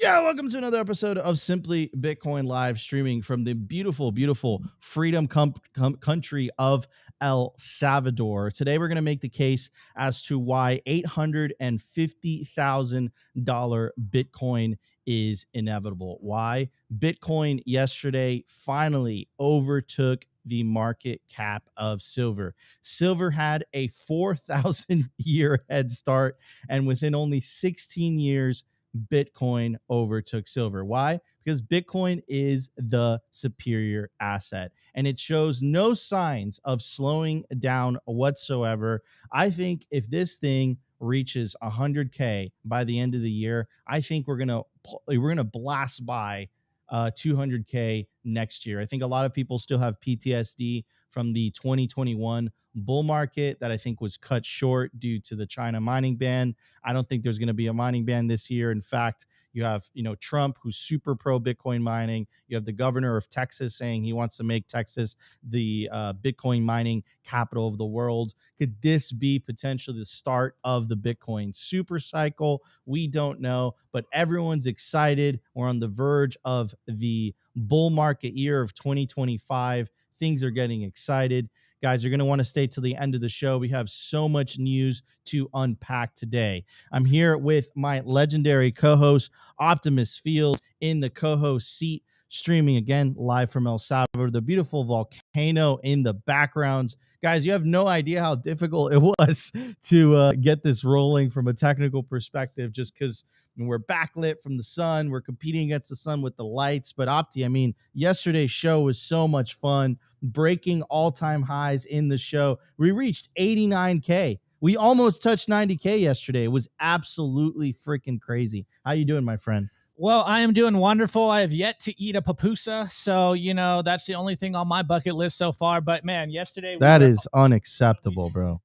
Yeah, welcome to another episode of Simply Bitcoin live streaming from the beautiful, beautiful freedom country of El Salvador. Today, we're going to make the case as to why $850,000 Bitcoin is inevitable. Why Bitcoin yesterday finally overtook the market cap of silver. Silver had a 4,000 year head start, and within only 16 years, Bitcoin overtook silver. Why? Because Bitcoin is the superior asset and it shows no signs of slowing down whatsoever. I think if this thing reaches 100K by the end of the year, I think we're gonna blast by 200K next year. I think a lot of people still have PTSD from the 2021 bull market that I think was cut short due to the China mining ban. I don't think there's going to be a mining ban this year. In fact, you have, Trump, who's super pro Bitcoin mining. You have the governor of Texas saying he wants to make Texas the Bitcoin mining capital of the world. Could this be potentially the start of the Bitcoin super cycle? We don't know, but everyone's excited. We're on the verge of the bull market year of 2025. Things are getting excited. Guys, you're going to want to stay till the end of the show. We have so much news to unpack today. I'm here with my legendary co-host, Optimus Fields, in the co-host seat, streaming again live from El Salvador, the beautiful volcano in the backgrounds. Guys, you have no idea how difficult it was to get this rolling from a technical perspective, just because we're backlit from the sun. We're competing against the sun with the lights. But Opti, I mean, yesterday's show was so much fun, breaking all-time highs in the show. We reached 89K. We almost touched 90K yesterday. It was absolutely freaking crazy. How you doing, my friend? Well, I am doing wonderful. I have yet to eat a pupusa, so that's the only thing on my bucket list so far. But man, yesterday that is unacceptable, bro.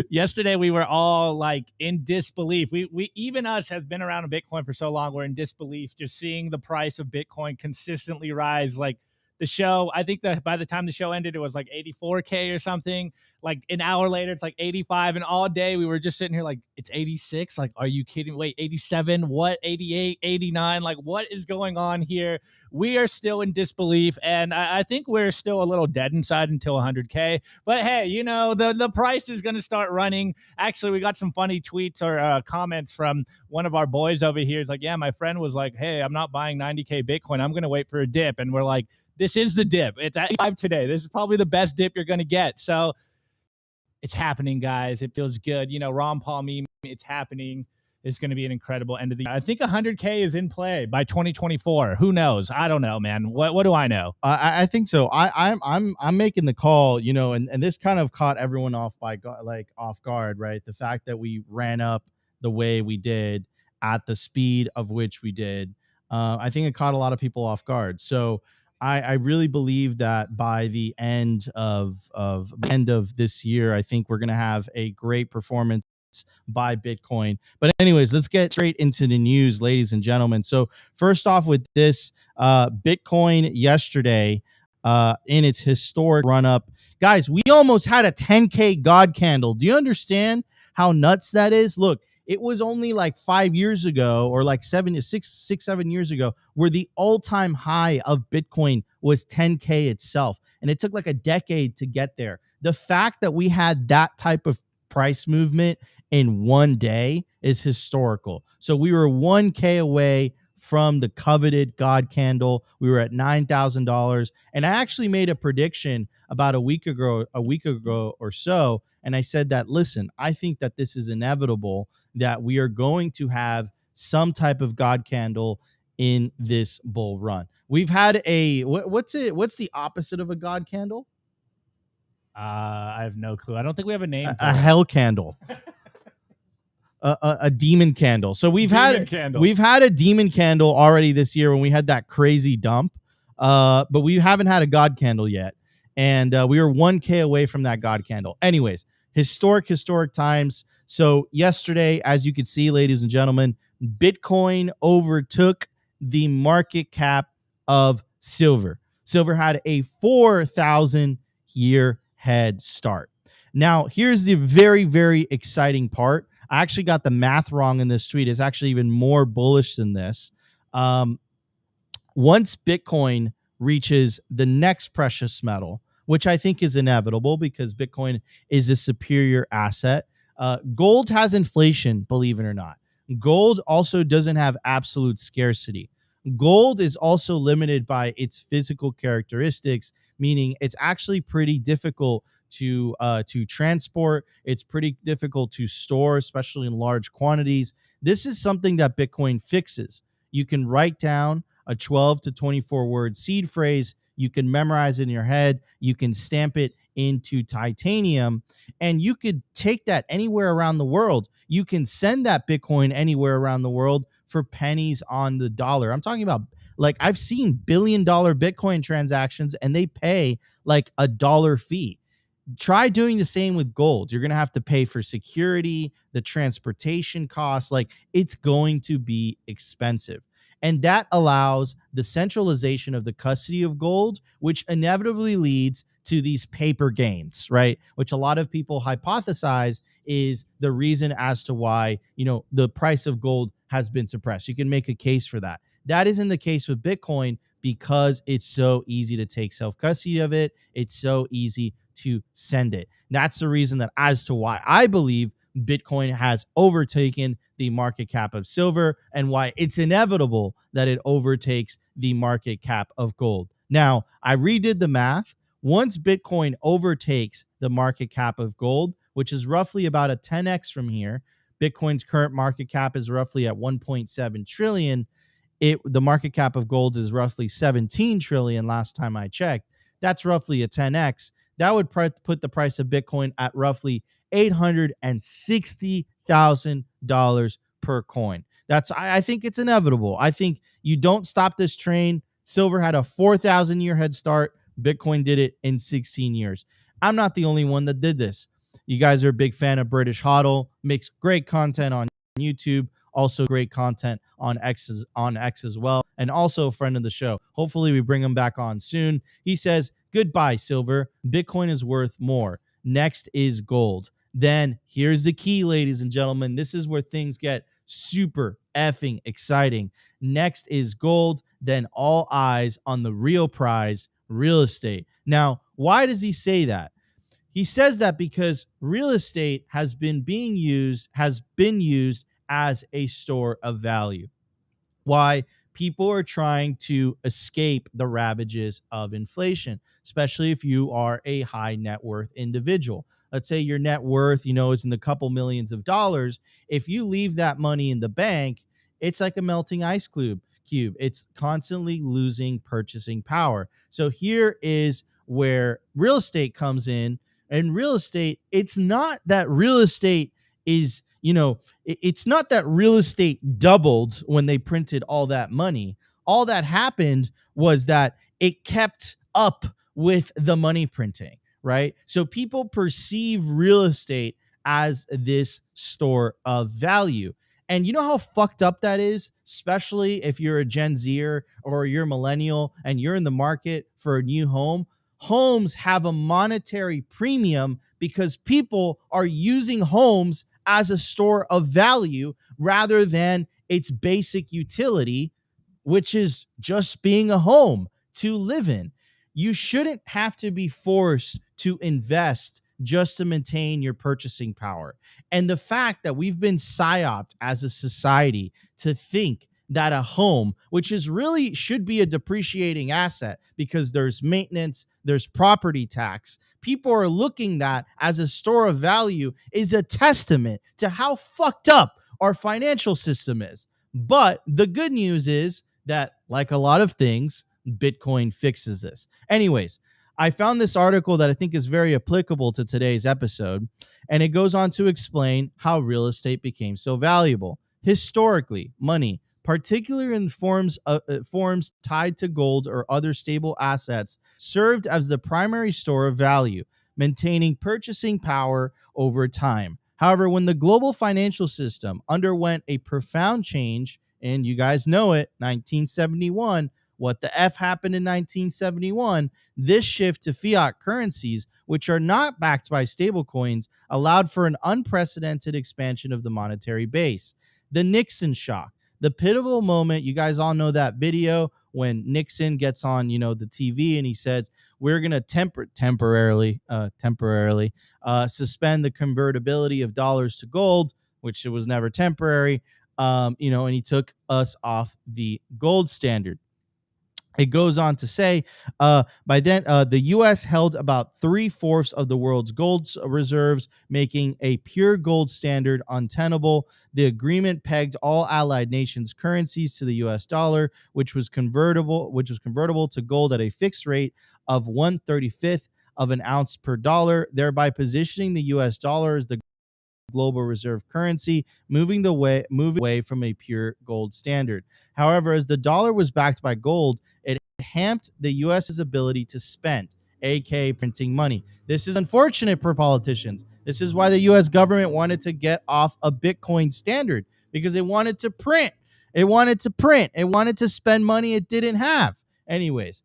Yesterday we were all like in disbelief. We even us have been around Bitcoin for so long, we're in disbelief just seeing the price of Bitcoin consistently rise. Like the show, I think that by the time the show ended, it was like 84K or something. Like an hour later, it's like 85. And all day we were just sitting here like, it's 86. Like, are you kidding? Wait, 87? What? 88, 89? Like, what is going on here? We are still in disbelief. And I think we're still a little dead inside until 100K. But hey, the price is going to start running. Actually, we got some funny tweets or comments from one of our boys over here. It's like, yeah, my friend was like, hey, I'm not buying 90K Bitcoin. I'm going to wait for a dip. And we're like, this is the dip. It's at 5 today. This is probably the best dip you're going to get. So it's happening, guys. It feels good. Ron Paul meme, it's happening. It's going to be an incredible end of the year. I think 100K is in play by 2024. Who knows? I don't know, man. What do I know? I think so. I'm making the call, and this kind of caught everyone off guard, right? The fact that we ran up the way we did at the speed of which we did. I think it caught a lot of people off guard. So I really believe that by the end of this year, I think we're going to have a great performance by Bitcoin. But anyways, let's get straight into the news, ladies and gentlemen. So first off with this, Bitcoin yesterday, in its historic run up, guys, we almost had a 10K God candle. Do you understand how nuts that is? Look, it was only like 5 years ago or like 7 years ago where the all-time high of Bitcoin was 10K itself. And it took like a decade to get there. The fact that we had that type of price movement in one day is historical. So we were 1K away from the coveted God candle. We were at $9,000. And I actually made a prediction about a week ago or so. And I said that, listen, I think that this is inevitable, that we are going to have some type of God candle in this bull run. We've had what's the opposite of a God candle? I have no clue. I don't think we have a name. A hell candle. A demon candle. So we've had a demon candle already this year when we had that crazy dump, but we haven't had a God candle yet, and we were 1K away from that God candle. Anyways, historic times. So yesterday, as you can see, ladies and gentlemen, Bitcoin overtook the market cap of silver. Silver had a 4,000 year head start. Now, here's the very, very exciting part. I actually got the math wrong in this tweet. It's actually even more bullish than this. Um, Once Bitcoin reaches the next precious metal, which I think is inevitable because Bitcoin is a superior asset. Gold has inflation, believe it or not. Gold also doesn't have absolute scarcity. Gold is also limited by its physical characteristics, meaning it's actually pretty difficult to transport. It's pretty difficult to store, especially in large quantities. This is something that Bitcoin fixes. You can write down a 12 to 24 word seed phrase. You can memorize it in your head. You can stamp it into titanium, and you could take that anywhere around the world. You can send that Bitcoin anywhere around the world for pennies on the dollar. I'm talking about, like, I've seen $1 billion Bitcoin transactions and they pay like $1 fee. Try doing the same with gold. You're going to have to pay for security, the transportation costs. Like, it's going to be expensive. And that allows the centralization of the custody of gold, which inevitably leads to these paper gains, right? Which a lot of people hypothesize is the reason as to why, the price of gold has been suppressed. You can make a case for that. That isn't the case with Bitcoin because it's so easy to take self custody of it. It's so easy to send it. That's the reason that as to why I believe Bitcoin has overtaken the market cap of silver and why it's inevitable that it overtakes the market cap of gold. Now, I redid the math. Once Bitcoin overtakes the market cap of gold, which is roughly about a 10x from here, Bitcoin's current market cap is roughly at 1.7 trillion. The market cap of gold is roughly 17 trillion last time I checked. That's roughly a 10x. That would put the price of Bitcoin at roughly $860,000 per coin. I think it's inevitable. I think you don't stop this train. Silver had a 4,000 year head start. Bitcoin did it in 16 years. I'm not the only one that did this. You guys are a big fan of British Hodl, makes great content on YouTube, also great content on X as well, and also a friend of the show. Hopefully we bring him back on soon. He says, "Goodbye, silver. Bitcoin is worth more. Next is gold." Then here's the key, ladies and gentlemen. This is where things get super effing exciting. Next is gold, then all eyes on the real prize, real estate. Now, why does he say that? He says that because real estate has been used as a store of value. Why? People are trying to escape the ravages of inflation, especially if you are a high net worth individual. Let's say your net worth, is in the couple millions of dollars. If you leave that money in the bank, it's like a melting ice cube. It's constantly losing purchasing power. So here is where real estate comes in. And real estate, it's not that real estate is, it's not that real estate doubled when they printed all that money. All that happened was that it kept up with the money printing, right? So people perceive real estate as this store of value. And you know how fucked up that is, especially if you're a Gen Zer or you're a millennial and you're in the market for a new home. Homes have a monetary premium because people are using homes as a store of value rather than its basic utility, which is just being a home to live in. You shouldn't have to be forced to invest just to maintain your purchasing power. And the fact that we've been psyoped as a society to think that a home, which is really should be a depreciating asset because there's maintenance, there's property tax, people are looking that as a store of value, is a testament to how fucked up our financial system is. But the good news is that, like a lot of things, Bitcoin fixes this. Anyways, I found this article that I think is very applicable to today's episode, and it goes on to explain how real estate became so valuable. Historically, money, particularly in forms tied to gold or other stable assets, served as the primary store of value, maintaining purchasing power over time. However, when the global financial system underwent a profound change, and you guys know it, 1971, what the F happened in 1971? This shift to fiat currencies, which are not backed by stablecoins, allowed for an unprecedented expansion of the monetary base. The Nixon shock. The pivotal moment, you guys all know that video when Nixon gets on, the TV and he says, we're going to temporarily suspend the convertibility of dollars to gold, which it was never temporary, and he took us off the gold standard. It goes on to say, by then, the U.S. held about 3/4 of the world's gold reserves, making a pure gold standard untenable. The agreement pegged all allied nations' currencies to the U.S. dollar, which was convertible to gold at a fixed rate of 1/35 of an ounce per dollar, thereby positioning the U.S. dollar as the global reserve currency, moving away from a pure gold standard. However, as the dollar was backed by gold, it hampered the U.S.'s ability to spend, aka printing money. This is unfortunate for politicians. This is why the U.S. government wanted to get off a Bitcoin standard, because it wanted to print. It wanted to spend money it didn't have. Anyways,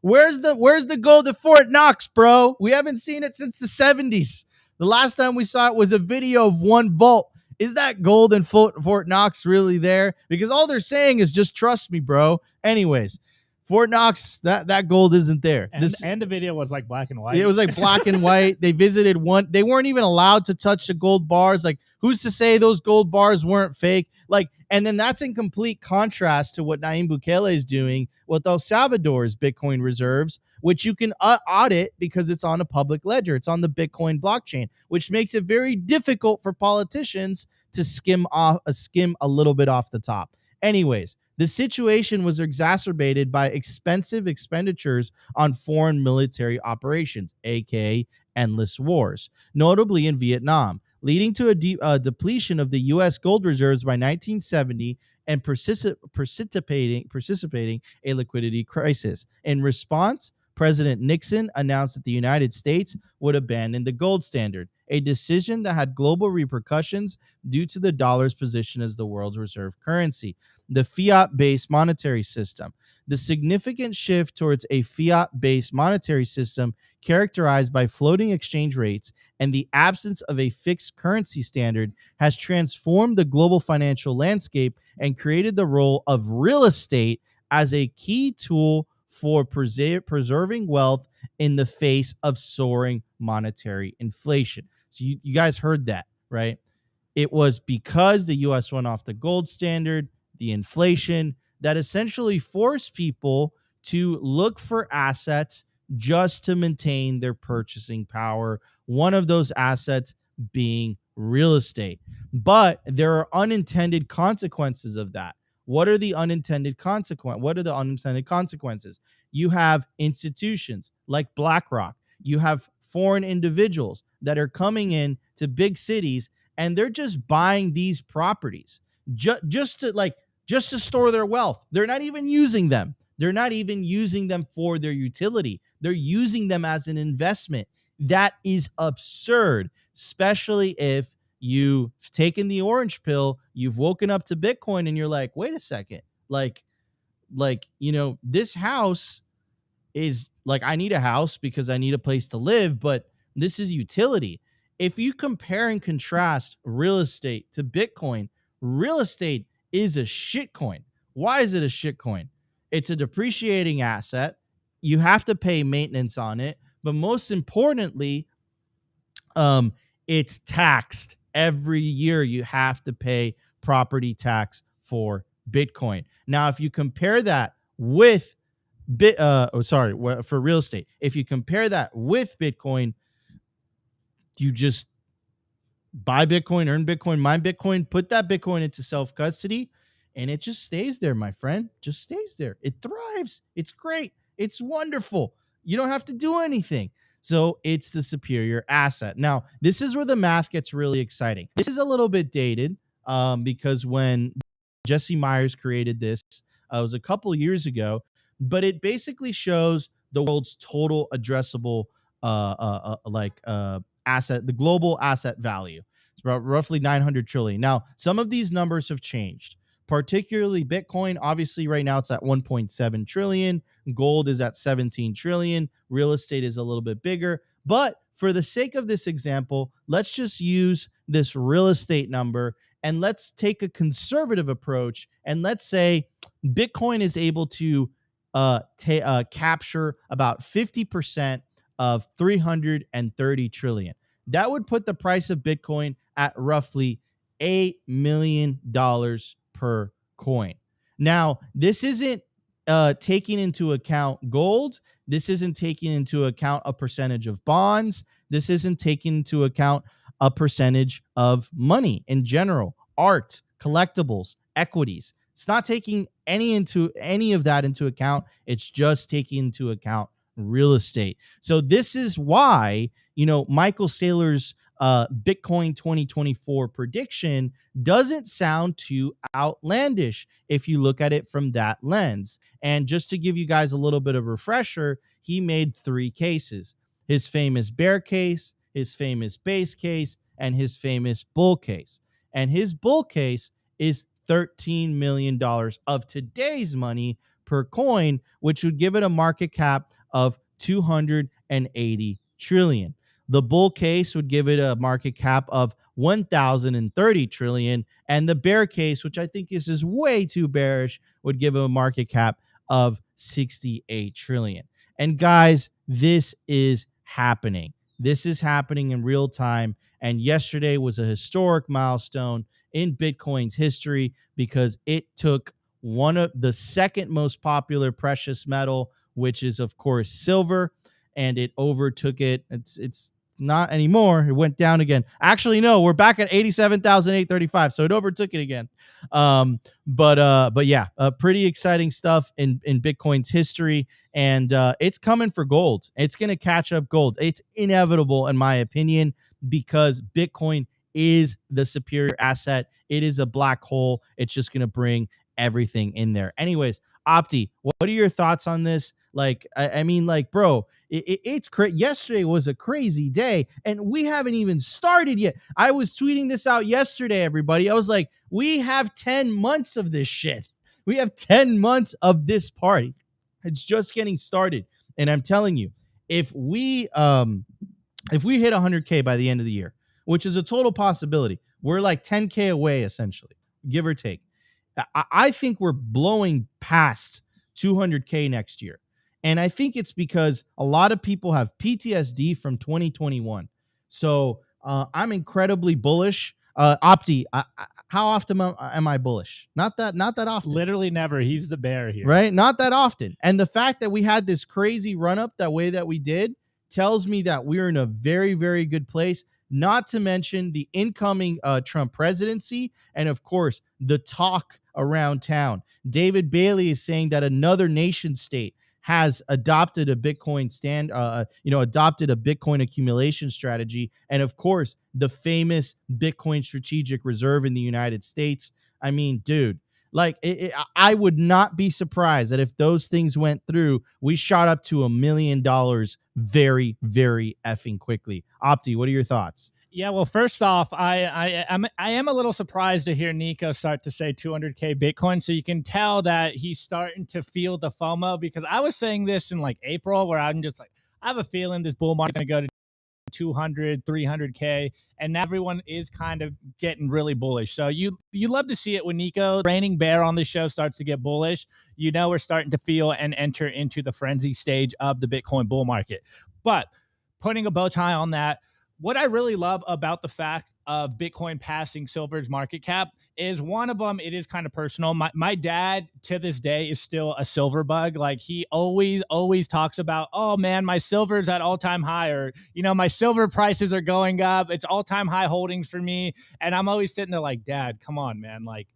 where's the gold at Fort Knox, bro? We haven't seen it since the 70s. The last time we saw it was a video of one vault. Is that gold in Fort Knox really there? Because all they're saying is just trust me, bro. Anyways, Fort Knox, that gold isn't there. And the video was like black and white. It was like black and white. They visited one. They weren't even allowed to touch the gold bars. Like, who's to say those gold bars weren't fake? Like, and then that's in complete contrast to what Nayib Bukele is doing with El Salvador's Bitcoin reserves, which you can audit because it's on a public ledger. It's on the Bitcoin blockchain, which makes it very difficult for politicians to skim a little bit off the top. Anyways, the situation was exacerbated by expensive expenditures on foreign military operations, aka endless wars, notably in Vietnam, leading to a depletion of the U.S. gold reserves by 1970 and precipitating a liquidity crisis. In response, President Nixon announced that the United States would abandon the gold standard, a decision that had global repercussions due to the dollar's position as the world's reserve currency. The fiat-based monetary system. The significant shift towards a fiat-based monetary system characterized by floating exchange rates and the absence of a fixed currency standard has transformed the global financial landscape and created the role of real estate as a key tool for preserving wealth in the face of soaring monetary inflation. So you guys heard that, right? It was because the U.S. went off the gold standard, the inflation, that essentially forced people to look for assets just to maintain their purchasing power. One of those assets being real estate. But there are unintended consequences of that. What are the unintended consequences? You have institutions like BlackRock. You have foreign individuals that are coming in to big cities and they're just buying these properties just to store their wealth. They're not even using them. They're not even using them for their utility. They're using them as an investment. That is absurd, especially if you've taken the orange pill, you've woken up to Bitcoin and you're like, wait a second, this house is like, I need a house because I need a place to live, but this is utility. If you compare and contrast real estate to Bitcoin, real estate is a shitcoin. Why is it a shitcoin? It's a depreciating asset. You have to pay maintenance on it, but most importantly, it's taxed every year. You have to pay property tax for Bitcoin. Now, if you compare that with for real estate, if you compare that with Bitcoin, you just buy Bitcoin, earn Bitcoin, mine Bitcoin, put that Bitcoin into self-custody, and it just stays there, my friend. Just stays there. It thrives. It's great. It's wonderful. You don't have to do anything. So it's the superior asset. Now, this is where the math gets really exciting. This is a little bit dated because when Jesse Myers created this, it was a couple years ago, but it basically shows the world's total addressable asset, the global asset value. It's about roughly 900 trillion. Now, some of these numbers have changed, particularly Bitcoin. Obviously, right now it's at 1.7 trillion. Gold is at 17 trillion. Real estate is a little bit bigger. But for the sake of this example, let's just use this real estate number and let's take a conservative approach, and let's say Bitcoin is able to capture about 50% of 330 trillion. That would put the price of Bitcoin at roughly $8 million per coin. Now, this isn't taking into account gold. This isn't taking into account a percentage of bonds. This isn't taking into account a percentage of money in general, art, collectibles, equities. It's not taking any of that into account. It's just taking into account real estate. So this is why, Michael Saylor's Bitcoin 2024 prediction doesn't sound too outlandish if you look at it from that lens. And just to give you guys a little bit of a refresher, he made 3 cases: his famous bear case, his famous base case, and his famous bull case. And his bull case is $13 million of today's money per coin, which would give it a market cap of 280 trillion. The bull case would give it a market cap of 1,030 trillion, and the bear case, which I think is way too bearish, would give it a market cap of 68 trillion. And guys, this is happening. This is happening in real time. And yesterday was a historic milestone in Bitcoin's history because it took one of the second most popular precious metal, which is, of course, silver, and it overtook it. It's not anymore. It went down again. Actually, no, we're back at 87,835. So it overtook it again. But yeah, pretty exciting stuff in Bitcoin's history. And it's coming for gold. It's going to catch up gold. It's inevitable, in my opinion, because Bitcoin is the superior asset. It is a black hole. It's just going to bring everything in there. Anyways, Opti, what are your thoughts on this? I mean, bro, it's crazy. Yesterday was a crazy day, and we haven't even started yet. I was tweeting this out yesterday, everybody. I was like, we have 10 months of this shit. We have 10 months of this party. It's just getting started. And I'm telling you, if we hit 100K by the end of the year, which is a total possibility, we're like 10K away, essentially, give or take. I think we're blowing past 200K next year. And I think it's because a lot of people have PTSD from 2021. So I'm incredibly bullish. Opti, how often am I bullish? Not that often. Literally never. He's the bear here. Right? Not that often. And the fact that we had this crazy run up that way that we did tells me that we're in a very, very good place. Not to mention the incoming Trump presidency and, of course, the talk around town. David Bailey is saying that another nation state has adopted a Bitcoin adopted a Bitcoin accumulation strategy. And of course, the famous Bitcoin strategic reserve in the United States. I mean, dude, I would not be surprised that if those things went through, we shot up to $1 million very, very effing quickly. Opti, what are your thoughts? Yeah, well, first off, I am a little surprised to hear Nico start to say 200K Bitcoin. So you can tell that he's starting to feel the FOMO, because I was saying this in like April, where I'm just like, I have a feeling this bull market is going to go to 200, 300K, and everyone is kind of getting really bullish. So you love to see it when Nico, reigning bear on the show, starts to get bullish. We're starting to feel and enter into the frenzy stage of the Bitcoin bull market. But putting a bow tie on that, what I really love about the fact of Bitcoin passing silver's market cap is, one of them, it is kind of personal. My dad to this day is still a silver bug. Like, he always talks about, oh man, my silver's at all-time high, or, my silver prices are going up. It's all-time high holdings for me. And I'm always sitting there like, Dad, come on, man. Like,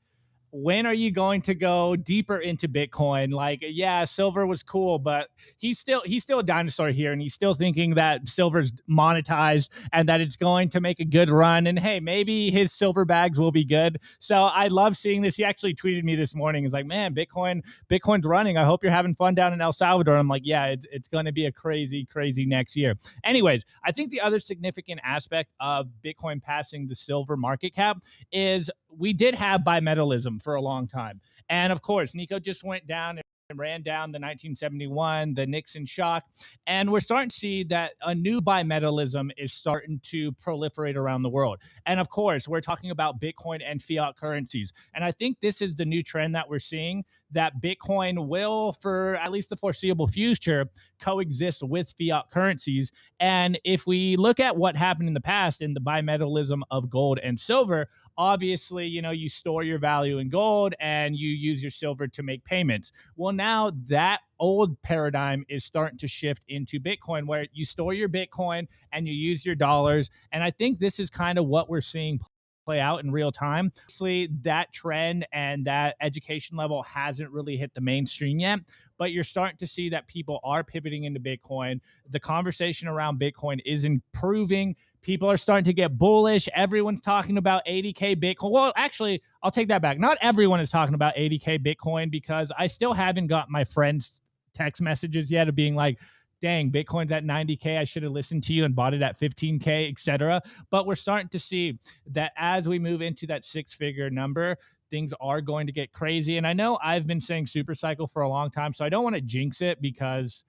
when are you going to go deeper into Bitcoin? Like, yeah, silver was cool, but he's still a dinosaur here, and he's still thinking that silver's monetized and that it's going to make a good run. And hey, maybe his silver bags will be good. So I love seeing this. He actually tweeted me this morning. He's like, man, Bitcoin's running. I hope you're having fun down in El Salvador. I'm like, yeah, it's going to be a crazy, crazy next year. Anyways, I think the other significant aspect of Bitcoin passing the silver market cap is we did have bimetallism for a long time. And of course, Nico just went down ran down the 1971, the Nixon shock, and we're starting to see that a new bimetallism is starting to proliferate around the world. And of course, we're talking about Bitcoin and fiat currencies. And I think this is the new trend that we're seeing, that Bitcoin will, for at least the foreseeable future, coexist with fiat currencies. And if we look at what happened in the past in the bimetallism of gold and silver, obviously, you store your value in gold and you use your silver to make payments. Well, now that old paradigm is starting to shift into Bitcoin, where you store your Bitcoin and you use your dollars. And I think this is kind of what we're seeing play out in real time. Obviously, that trend and that education level hasn't really hit the mainstream yet, but you're starting to see that people are pivoting into Bitcoin. The conversation around Bitcoin is improving. People are starting to get bullish. Everyone's talking about 80K Bitcoin. Well, actually, I'll take that back. Not everyone is talking about 80K Bitcoin, because I still haven't got my friends' text messages yet of being like, dang, Bitcoin's at 90K. I should have listened to you and bought it at 15K, etc. But we're starting to see that as we move into that six-figure number, things are going to get crazy. And I know I've been saying super cycle for a long time, so I don't want to jinx it, because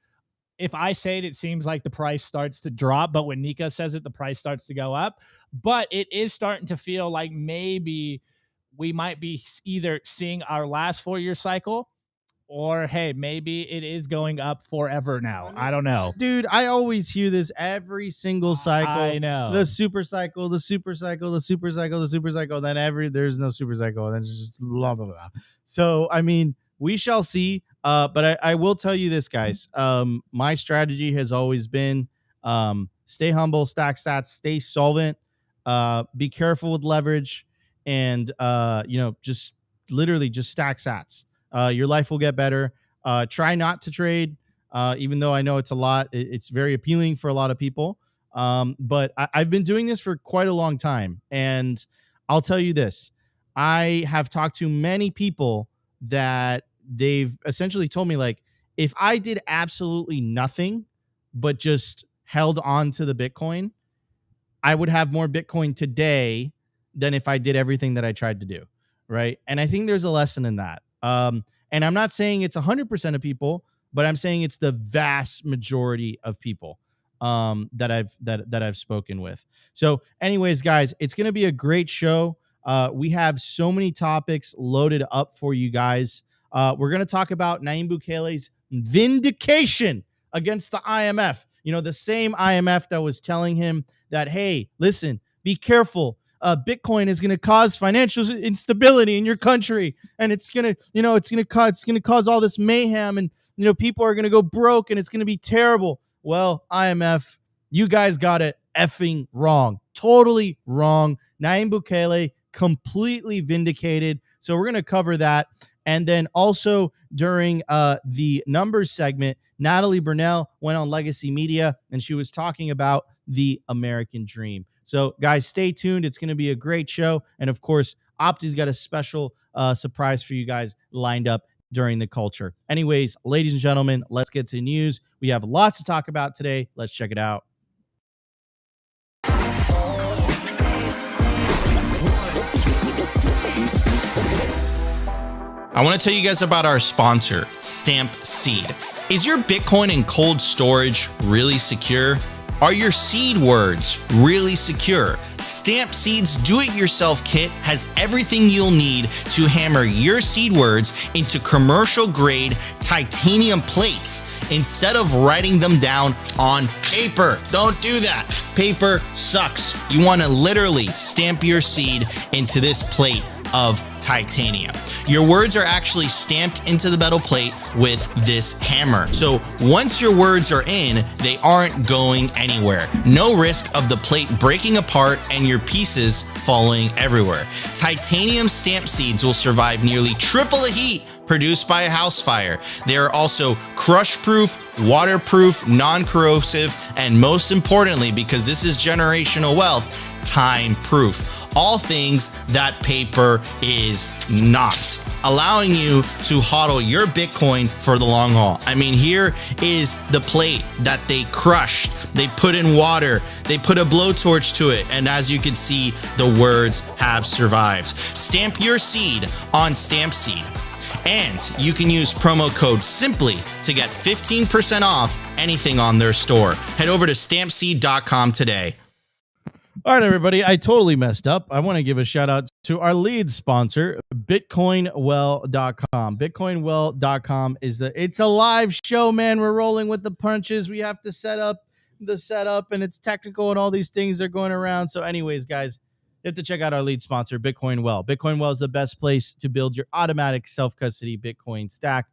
if I say it, it seems like the price starts to drop. But when Nika says it, the price starts to go up. But it is starting to feel like maybe we might be either seeing our last 4-year cycle, or hey, maybe it is going up forever now. I don't know. Dude, I always hear this every single cycle. I know. The super cycle, the super cycle, the super cycle, the super cycle. Then there's no super cycle. And then it's just blah, blah, blah. So, I mean, we shall see. But I will tell you this, guys. My strategy has always been stay humble, stack stats, stay solvent, be careful with leverage, and just literally just stack sats. Your life will get better. Try not to trade, even though I know it's a lot. It's very appealing for a lot of people. But I've been doing this for quite a long time. And I'll tell you this. I have talked to many people that they've essentially told me, like, if I did absolutely nothing but just held on to the Bitcoin, I would have more Bitcoin today than if I did everything that I tried to do. Right. And I think there's a lesson in that. And I'm not saying it's 100% of people, but I'm saying it's the vast majority of people that I've spoken with. So anyways, guys, it's going to be a great show. We have so many topics loaded up for you guys. We're going to talk about Nayib Bukele's vindication against the IMF. The same IMF that was telling him that, hey, listen, be careful. Bitcoin is going to cause financial instability in your country, and it's going to cause all this mayhem, and people are going to go broke, and it's going to be terrible. Well, IMF, you guys got it effing wrong, totally wrong. Nayib Bukele completely vindicated. So we're going to cover that, and then also during the numbers segment, Natalie Brunell went on Legacy Media, and she was talking about the American dream. So, guys, stay tuned. It's going to be a great show. And, of course, Opti's got a special surprise for you guys lined up during the culture. Anyways, ladies and gentlemen, let's get to news. We have lots to talk about today. Let's check it out. I want to tell you guys about our sponsor, Stamp Seed. Is your Bitcoin in cold storage really secure? Are your seed words really secure? Stamp Seed's do-it-yourself kit has everything you'll need to hammer your seed words into commercial-grade titanium plates instead of writing them down on paper. Don't do that. Paper sucks. You want to literally stamp your seed into this plate of titanium. Your words are actually stamped into the metal plate with this hammer. So once your words are in, they aren't going anywhere. No risk of the plate breaking apart and your pieces falling everywhere. Titanium stamp seeds will survive nearly triple the heat produced by a house fire. They are also crush-proof, waterproof, non-corrosive, and most importantly, because this is generational wealth, time-proof. All things that paper is not, allowing you to hodl your Bitcoin for the long haul. I mean, here is the plate that they crushed. They put in water, they put a blowtorch to it, and as you can see, the words have survived. Stamp your seed on Stamp Seed. And you can use promo code SIMPLY to get 15% off anything on their store. Head over to stampseed.com today. All right, everybody. I totally messed up. I want to give a shout out to our lead sponsor, bitcoinwell.com. Bitcoinwell.com it's a live show, man. We're rolling with the punches. We have to set up the setup, and it's technical, and all these things are going around. So anyways, guys, you have to check out our lead sponsor, Bitcoin Well. Bitcoin Well is the best place to build your automatic self-custody Bitcoin stack.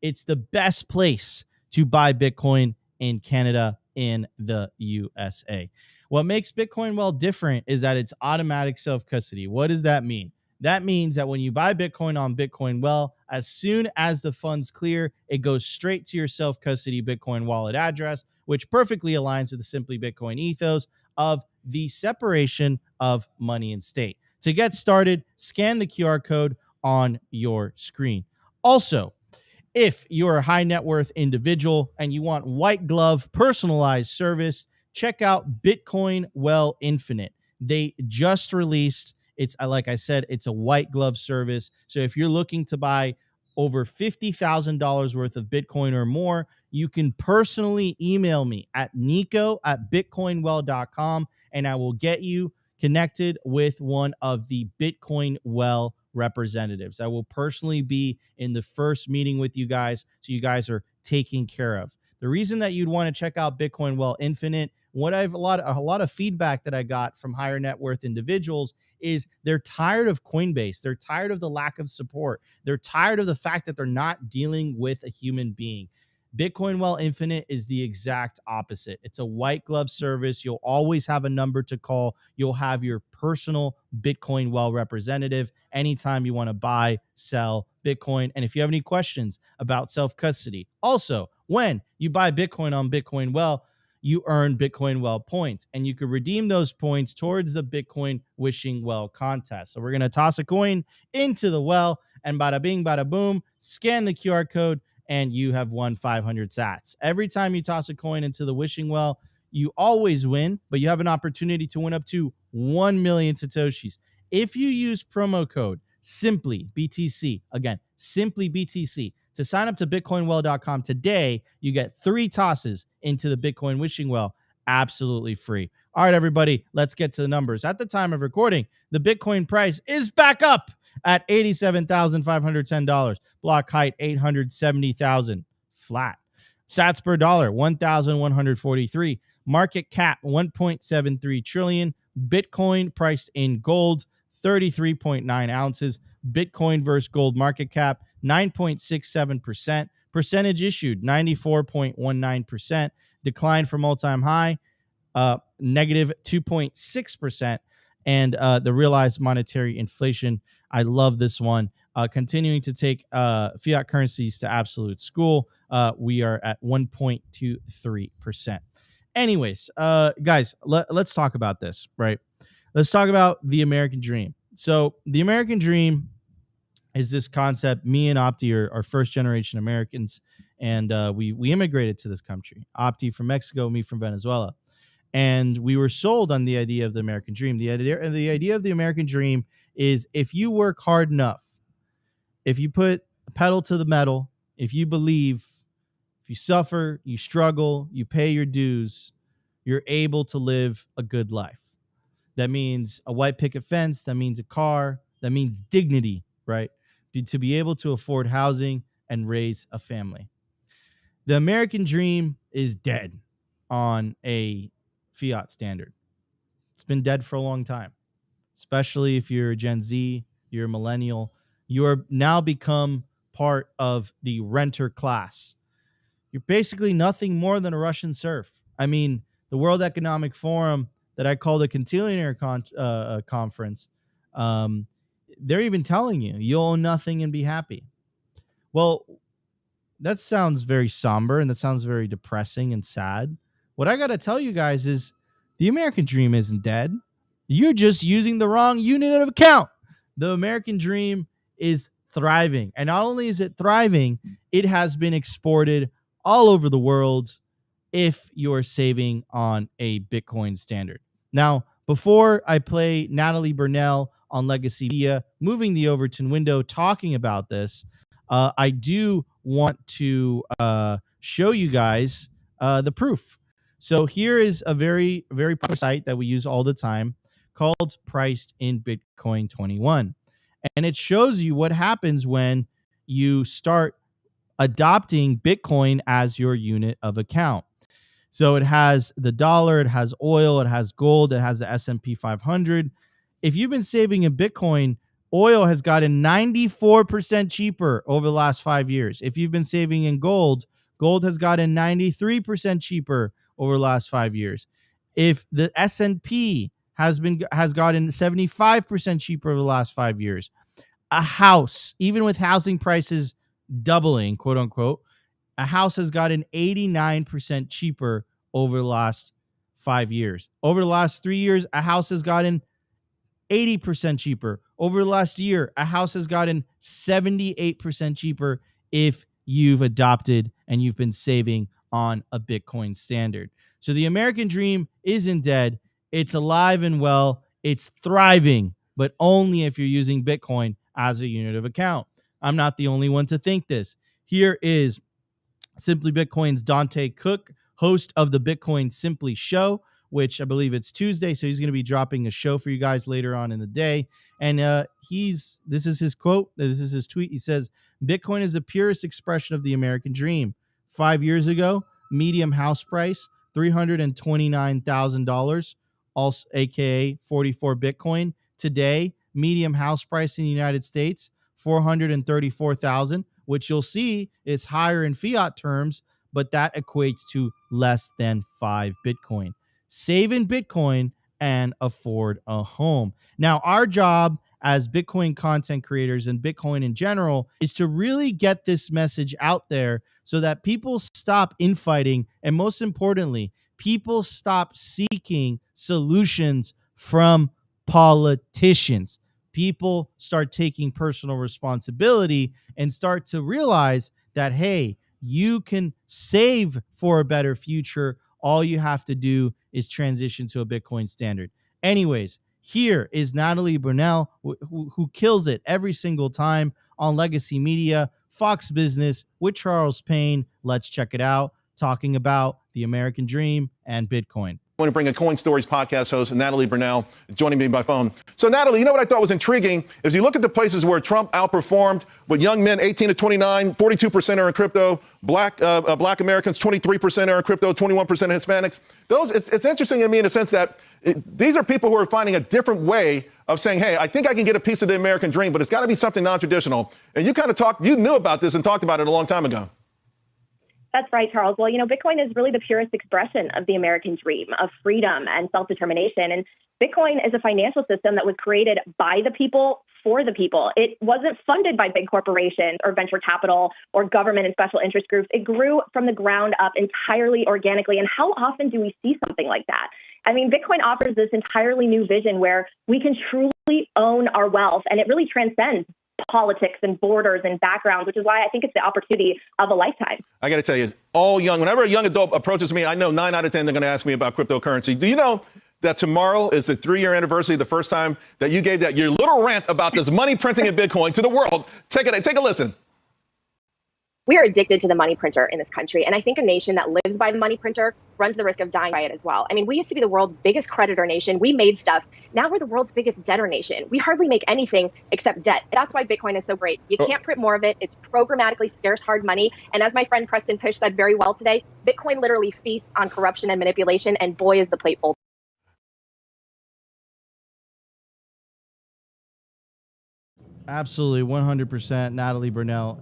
It's the best place to buy Bitcoin in Canada, in the USA. What makes Bitcoin Well different is that it's automatic self-custody. What does that mean? That means that when you buy Bitcoin on Bitcoin Well, as soon as the funds clear, it goes straight to your self-custody Bitcoin wallet address, which perfectly aligns with the Simply Bitcoin ethos of the separation of money and state. To get started, scan the QR code on your screen. Also, if you're a high net worth individual and you want white glove personalized service, check out Bitcoin Well Infinite. They just released, it's like I said, it's a white glove service. So if you're looking to buy over $50,000 worth of Bitcoin or more, you can personally email me at nico@bitcoinwell.com, and I will get you connected with one of the Bitcoin Well representatives. I will personally be in the first meeting with you guys, so you guys are taken care of. The reason that you'd want to check out Bitcoin Well Infinite, what I've a lot of feedback that I got from higher net worth individuals is they're tired of Coinbase. They're tired of the lack of support. They're tired of the fact that they're not dealing with a human being. Bitcoin Well Infinite is the exact opposite. It's a white glove service. You'll always have a number to call. You'll have your personal Bitcoin Well representative anytime you want to buy, sell Bitcoin. And if you have any questions about self-custody, also, when you buy Bitcoin on Bitcoin Well, you earn Bitcoin Well points, and you can redeem those points towards the Bitcoin Wishing Well contest. So we're going to toss a coin into the well, and bada bing, bada boom, scan the QR code, and you have won 500 sats. Every time you toss a coin into the Wishing Well, you always win, but you have an opportunity to win up to 1 million Satoshis. If you use promo code SIMPLYBTC, again, SIMPLYBTC, to sign up to bitcoinwell.com today, you get 3 tosses into the Bitcoin Wishing Well absolutely free. All right, everybody, let's get to the numbers. At the time of recording, the Bitcoin price is back up at $87,510. Block height, 870,000. Flat. Sats per dollar, 1,143. Market cap, 1.73 trillion. Bitcoin priced in gold, 33.9 ounces. Bitcoin versus gold market cap, 9.67%. Percentage issued, 94.19%. Decline from all-time high, negative 2.6%. And the realized monetary inflation, I love this one. Continuing to take fiat currencies to absolute school. We are at 1.23%. Anyways, guys, let's talk about this, right? Let's talk about the American dream. So the American dream is this concept. Me and Opti are first generation Americans, and we immigrated to this country. Opti from Mexico, me from Venezuela. And we were sold on the idea of the American dream. The idea of the American dream is if you work hard enough, if you put a pedal to the metal, if you believe, if you suffer, you struggle, you pay your dues, you're able to live a good life. That means a white picket fence. That means a car. That means dignity, right? To be able to afford housing and raise a family. The American dream is dead on a fiat standard. It's been dead for a long time, especially if you're a Gen Z, you're a millennial. You are now become part of the renter class. You're basically nothing more than a Russian serf. I mean, the World Economic Forum that I call the Cantillionaire Conference, they're even telling you, you'll own nothing and be happy. Well, that sounds very somber, and that sounds very depressing and sad. What I got to tell you guys is the American dream isn't dead. You're just using the wrong unit of account. The American dream is thriving. And not only is it thriving, it has been exported all over the world if you're saving on a Bitcoin standard. Now, before I play Natalie Brunell on Legacy Media, moving the Overton window, talking about this, I do want to show you guys the proof. So here is a very, very popular site that we use all the time called Priced in Bitcoin 21. And it shows you what happens when you start adopting Bitcoin as your unit of account. So it has the dollar, it has oil, it has gold, it has the S&P 500. If you've been saving in Bitcoin, oil has gotten 94% cheaper over the last 5 years. If you've been saving in gold, gold has gotten 93% cheaper over the last 5 years. If the S&P has gotten 75% cheaper over the last 5 years. A house, even with housing prices doubling, quote unquote, a house has gotten 89% cheaper over the last 5 years. Over the last 3 years, a house has gotten 80% cheaper. Over the last year, a house has gotten 78% cheaper if you've adopted and you've been saving on a Bitcoin standard. So the American dream isn't dead. It's alive and well. It's thriving, but only if you're using Bitcoin as a unit of account. I'm not the only one to think this. Here is Simply Bitcoin's Dante Cook, host of the Bitcoin Simply show, which I believe it's Tuesday. So he's going to be dropping a show for you guys later on in the day. And this is his quote. This is his tweet. He says, Bitcoin is the purest expression of the American dream. 5 years ago, medium house price, $329,000, also AKA 44 Bitcoin. Today, medium house price in the United States, 434,000, which you'll see is higher in fiat terms, but that equates to less than 5 Bitcoin. Save in Bitcoin and afford a home. Now, our job as Bitcoin content creators and Bitcoin in general is to really get this message out there so that people stop infighting, and most importantly, people stop seeking solutions from politicians. People start taking personal responsibility and start to realize that, hey, you can save for a better future. All you have to do is transition to a Bitcoin standard. Anyways, here is Natalie Brunell, who kills it every single time on Legacy Media, Fox Business with Charles Payne. Let's check it out, talking about the American dream and Bitcoin. I want to bring a Coin Stories podcast host, Natalie Brunell, joining me by phone. So, Natalie, you know what I thought was intriguing is you look at the places where Trump outperformed with young men 18 to 29, 42% are in crypto, black Americans, 23% are in crypto, 21% Hispanics. It's interesting to me in the sense that these are people who are finding a different way of saying, hey, I think I can get a piece of the American dream, but it's got to be something non-traditional. And you knew about this and talked about it a long time ago. That's right, Charles. Well, Bitcoin is really the purest expression of the American dream of freedom and self-determination. And Bitcoin is a financial system that was created by the people for the people. It wasn't funded by big corporations or venture capital or government and special interest groups. It grew from the ground up entirely organically. And how often do we see something like that? I mean, Bitcoin offers this entirely new vision where we can truly own our wealth, and it really transcends politics and borders and backgrounds, which is why I think it's the opportunity of a lifetime. I got to tell you, all young, whenever a young adult approaches me, I know 9 out of 10 they're going to ask me about cryptocurrency. Do you know that tomorrow is the 3-year anniversary, the first time that you gave your little rant about this money printing in Bitcoin to the world? Take a listen. We are addicted to the money printer in this country. And I think a nation that lives by the money printer runs the risk of dying by it as well. I mean, we used to be the world's biggest creditor nation. We made stuff. Now we're the world's biggest debtor nation. We hardly make anything except debt. That's why Bitcoin is so great. You can't print more of it. It's programmatically scarce hard money. And as my friend Preston Pysh said very well today, Bitcoin literally feasts on corruption and manipulation. And boy, is the plate full. Absolutely, 100%. Natalie Brunell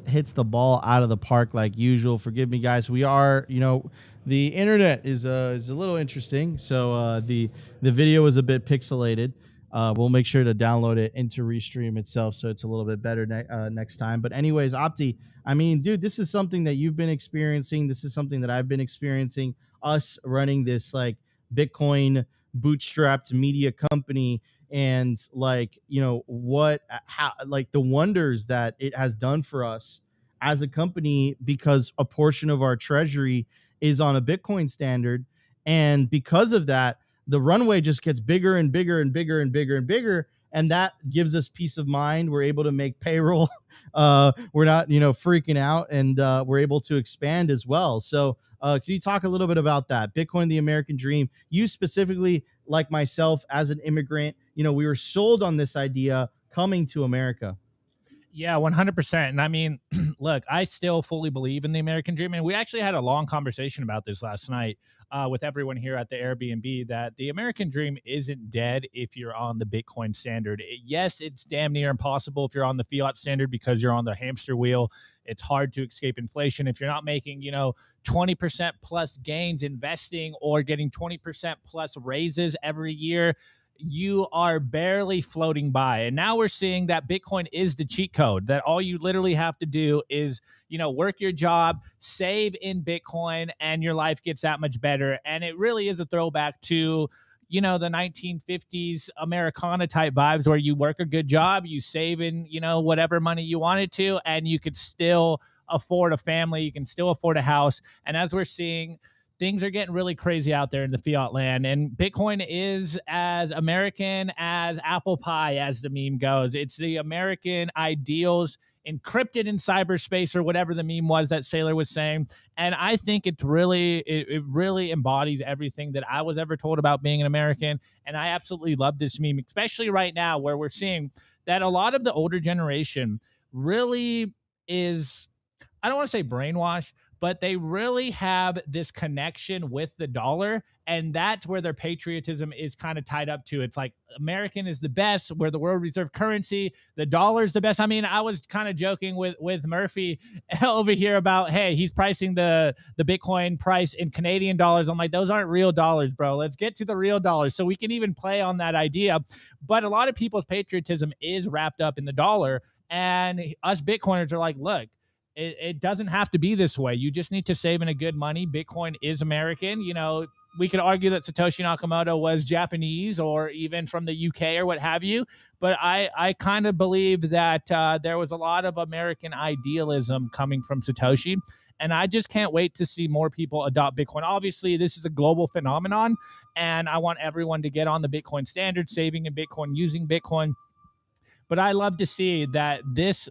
hits the ball out of the park like usual. Forgive me, guys. We are, the internet is a little interesting, so the video is a bit pixelated. We'll make sure to download it into Restream itself, so it's a little bit better next time. But anyways, Opti, I mean, dude, this is something that you've been experiencing. This is something that I've been experiencing. Us running this like Bitcoin bootstrapped media company. And how the wonders that it has done for us as a company, because a portion of our treasury is on a Bitcoin standard. And because of that, the runway just gets bigger and bigger and bigger and bigger and bigger and that gives us peace of mind. We're able to make payroll. We're not, freaking out, and we're able to expand as well. So can you talk a little bit about that? Bitcoin, the American dream. You specifically, like myself, as an immigrant, we were sold on this idea coming to America. Yeah, 100%. And I mean, look, I still fully believe in the American dream. And we actually had a long conversation about this last night with everyone here at the Airbnb, that the American dream isn't dead if you're on the Bitcoin standard. Yes, it's damn near impossible if you're on the fiat standard because you're on the hamster wheel. It's hard to escape inflation if you're not making, 20% plus gains investing or getting 20% plus raises every year. You are barely floating by. And now we're seeing that Bitcoin is the cheat code, that all you literally have to do is, work your job, save in Bitcoin, and your life gets that much better. And it really is a throwback to, the 1950s Americana type vibes, where you work a good job, you save in, whatever money you wanted to, and you could still afford a family, you can still afford a house. And as we're seeing, things are getting really crazy out there in the fiat land, and Bitcoin is as American as apple pie, as the meme goes. It's the American ideals encrypted in cyberspace, or whatever the meme was that Sailor was saying. And I think it really embodies everything that I was ever told about being an American. And I absolutely love this meme, especially right now, where we're seeing that a lot of the older generation really is, I don't want to say brainwashed, but they really have this connection with the dollar. And that's where their patriotism is kind of tied up to. It's like, American is the best. We're the world reserve currency. The dollar is the best. I mean, I was kind of joking with Murphy over here about, hey, he's pricing the Bitcoin price in Canadian dollars. I'm like, those aren't real dollars, bro. Let's get to the real dollars. So we can even play on that idea. But a lot of people's patriotism is wrapped up in the dollar. And us Bitcoiners are like, look, it doesn't have to be this way. You just need to save in a good money. Bitcoin is American. We could argue that Satoshi Nakamoto was Japanese or even from the UK or what have you. But I kind of believe that there was a lot of American idealism coming from Satoshi. And I just can't wait to see more people adopt Bitcoin. Obviously, this is a global phenomenon, and I want everyone to get on the Bitcoin standard, saving in Bitcoin, using Bitcoin. But I love to see that this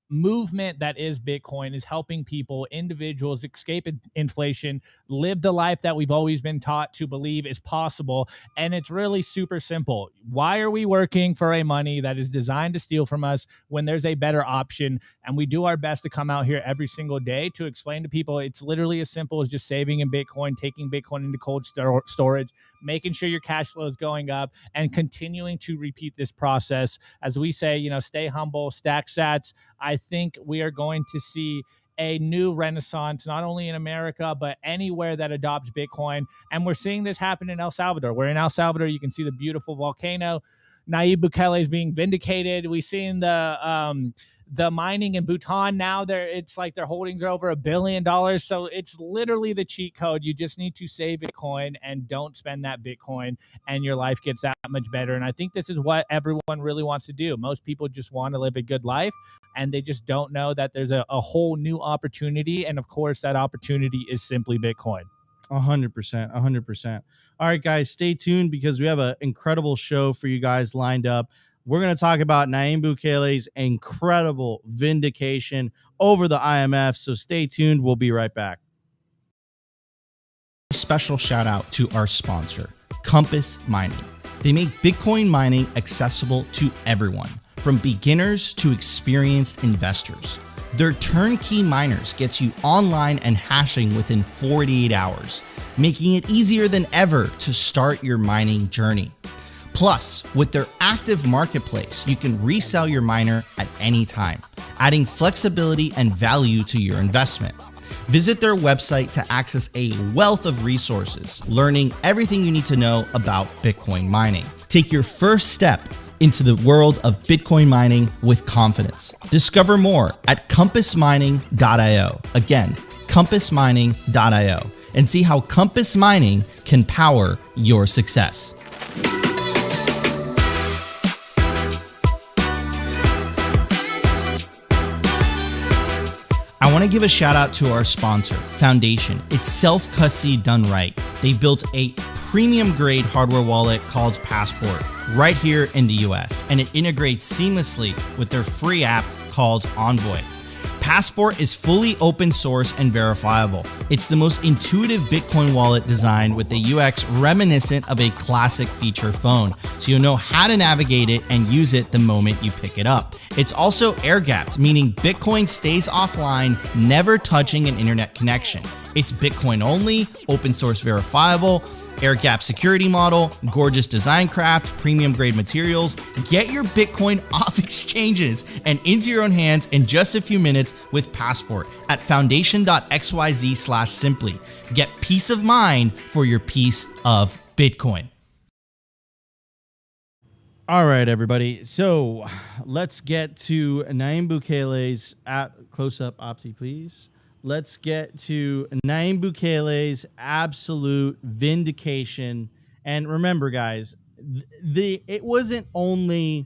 movement that is Bitcoin is helping people, individuals, escape inflation, live the life that we've always been taught to believe is possible. And it's really super simple. Why are we working for a money that is designed to steal from us when there's a better option? And we do our best to come out here every single day to explain to people it's literally as simple as just saving in Bitcoin, taking Bitcoin into cold storage, making sure your cash flow is going up, and continuing to repeat this process. As we say, stay humble, stack sats. I think we are going to see a new renaissance, not only in America, but anywhere that adopts Bitcoin. And we're seeing this happen in El Salvador. We're in El Salvador. You can see the beautiful volcano. Nayib Bukele is being vindicated. We've seen the mining in Bhutan now. It's like their holdings are over $1 billion. So it's literally the cheat code. You just need to save Bitcoin and don't spend that Bitcoin, and your life gets that much better. And I think this is what everyone really wants to do. Most people just want to live a good life, and they just don't know that there's a whole new opportunity. And of course, that opportunity is simply Bitcoin. 100%. All right, guys, stay tuned because we have an incredible show for you guys lined up. We're going to talk about Nayib Bukele's incredible vindication over the IMF. So stay tuned. We'll be right back. Special shout out to our sponsor, Compass Mining. They make Bitcoin mining accessible to everyone, from beginners to experienced investors. Their turnkey miners gets you online and hashing within 48 hours, making it easier than ever to start your mining journey. Plus, with their active marketplace, you can resell your miner at any time, adding flexibility and value to your investment. Visit their website to access a wealth of resources, learning everything you need to know about Bitcoin mining. Take your first step into the world of Bitcoin mining with confidence. Discover more at compassmining.io. Again, compassmining.io, and see how Compass Mining can power your success. I want to give a shout out to our sponsor, Foundation. It's self-custody done right. They built a premium grade hardware wallet called Passport right here in the US, and it integrates seamlessly with their free app called Envoy. Passport is fully open source and verifiable. It's the most intuitive Bitcoin wallet design with a UX reminiscent of a classic feature phone, so you'll know how to navigate it and use it the moment you pick it up. It's also air-gapped, meaning Bitcoin stays offline, never touching an internet connection. It's Bitcoin only, open source verifiable, air-gap security model, gorgeous design craft, premium grade materials. Get your Bitcoin off exchanges and into your own hands in just a few minutes with Passport at foundation.xyz/simply. Get peace of mind for your piece of Bitcoin. All right, everybody. So let's get to Nayib Bukele's close-up, Opti, please. Let's get to Nayib Bukele's absolute vindication. And remember, guys, it wasn't only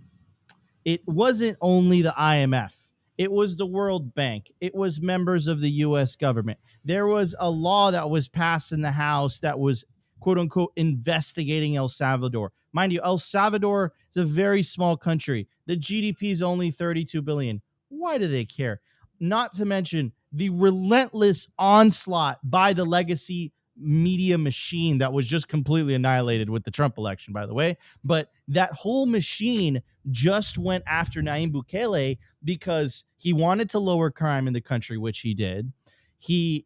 the IMF. It was the World Bank. It was members of the U.S. government. There was a law that was passed in the House that was, quote unquote, investigating El Salvador. Mind you, El Salvador is a very small country. The GDP is only 32 billion. Why do they care? Not to mention the relentless onslaught by the legacy media machine that was just completely annihilated with the Trump election, by the way. But that whole machine just went after Nayib Bukele because he wanted to lower crime in the country, which he did. He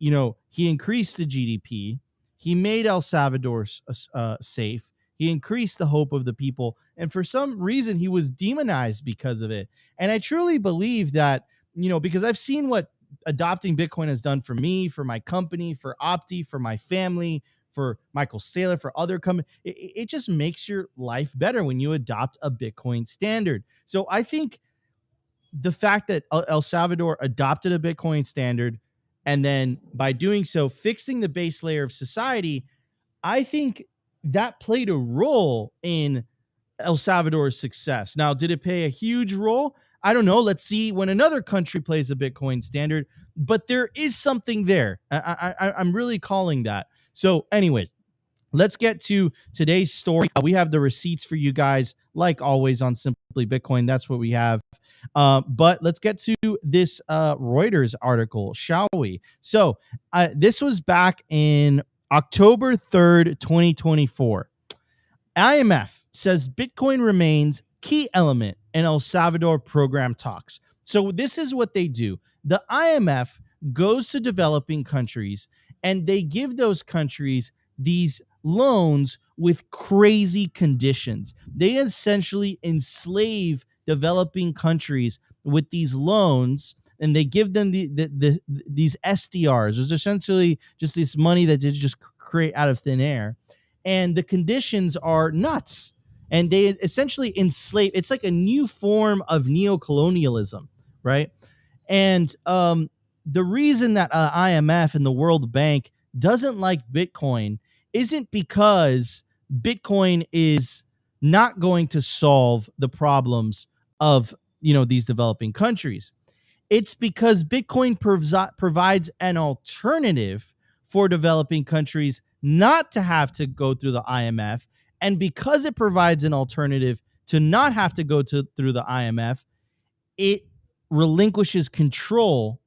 increased the GDP. He made El Salvador safe. He increased the hope of the people. And for some reason, he was demonized because of it. And I truly believe that, because I've seen what adopting Bitcoin has done for me, for my company, for Opti, for my family, for Michael Saylor, for other companies. It just makes your life better when you adopt a Bitcoin standard. So I think the fact that El Salvador adopted a Bitcoin standard and then by doing so, fixing the base layer of society, I think that played a role in El Salvador's success. Now, did it play a huge role? I don't know. Let's see when another country plays a Bitcoin standard, but there is something there. I'm really calling that. So anyways, let's get to today's story. We have the receipts for you guys, like always on Simply Bitcoin. That's what we have. But let's get to this Reuters article, shall we? So this was back in October 3rd, 2024. IMF says Bitcoin remains key element in El Salvador program talks. So this is what they do. The IMF goes to developing countries and they give those countries these loans with crazy conditions. They essentially enslave developing countries with these loans and they give them these SDRs. It's essentially just this money that they just create out of thin air. And the conditions are nuts. And they essentially enslave. It's like a new form of neocolonialism, right? And the reason that IMF and the World Bank doesn't like Bitcoin isn't because Bitcoin is not going to solve the problems of these developing countries. It's because Bitcoin provides an alternative for developing countries not to have to go through the IMF. And because it provides an alternative to not have to go through the IMF, it relinquishes control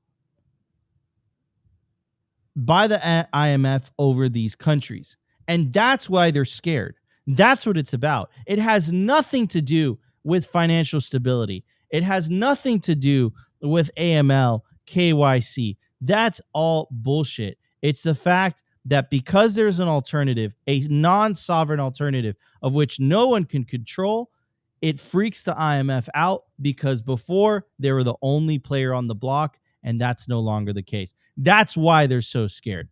by the IMF over these countries. And that's why they're scared. That's what it's about. It has nothing to do with financial stability. It has nothing to do with AML, KYC. That's all bullshit. It's the fact that because there's an alternative, a non-sovereign alternative of which no one can control, it freaks the IMF out because before they were the only player on the block, and that's no longer the case. That's why they're so scared.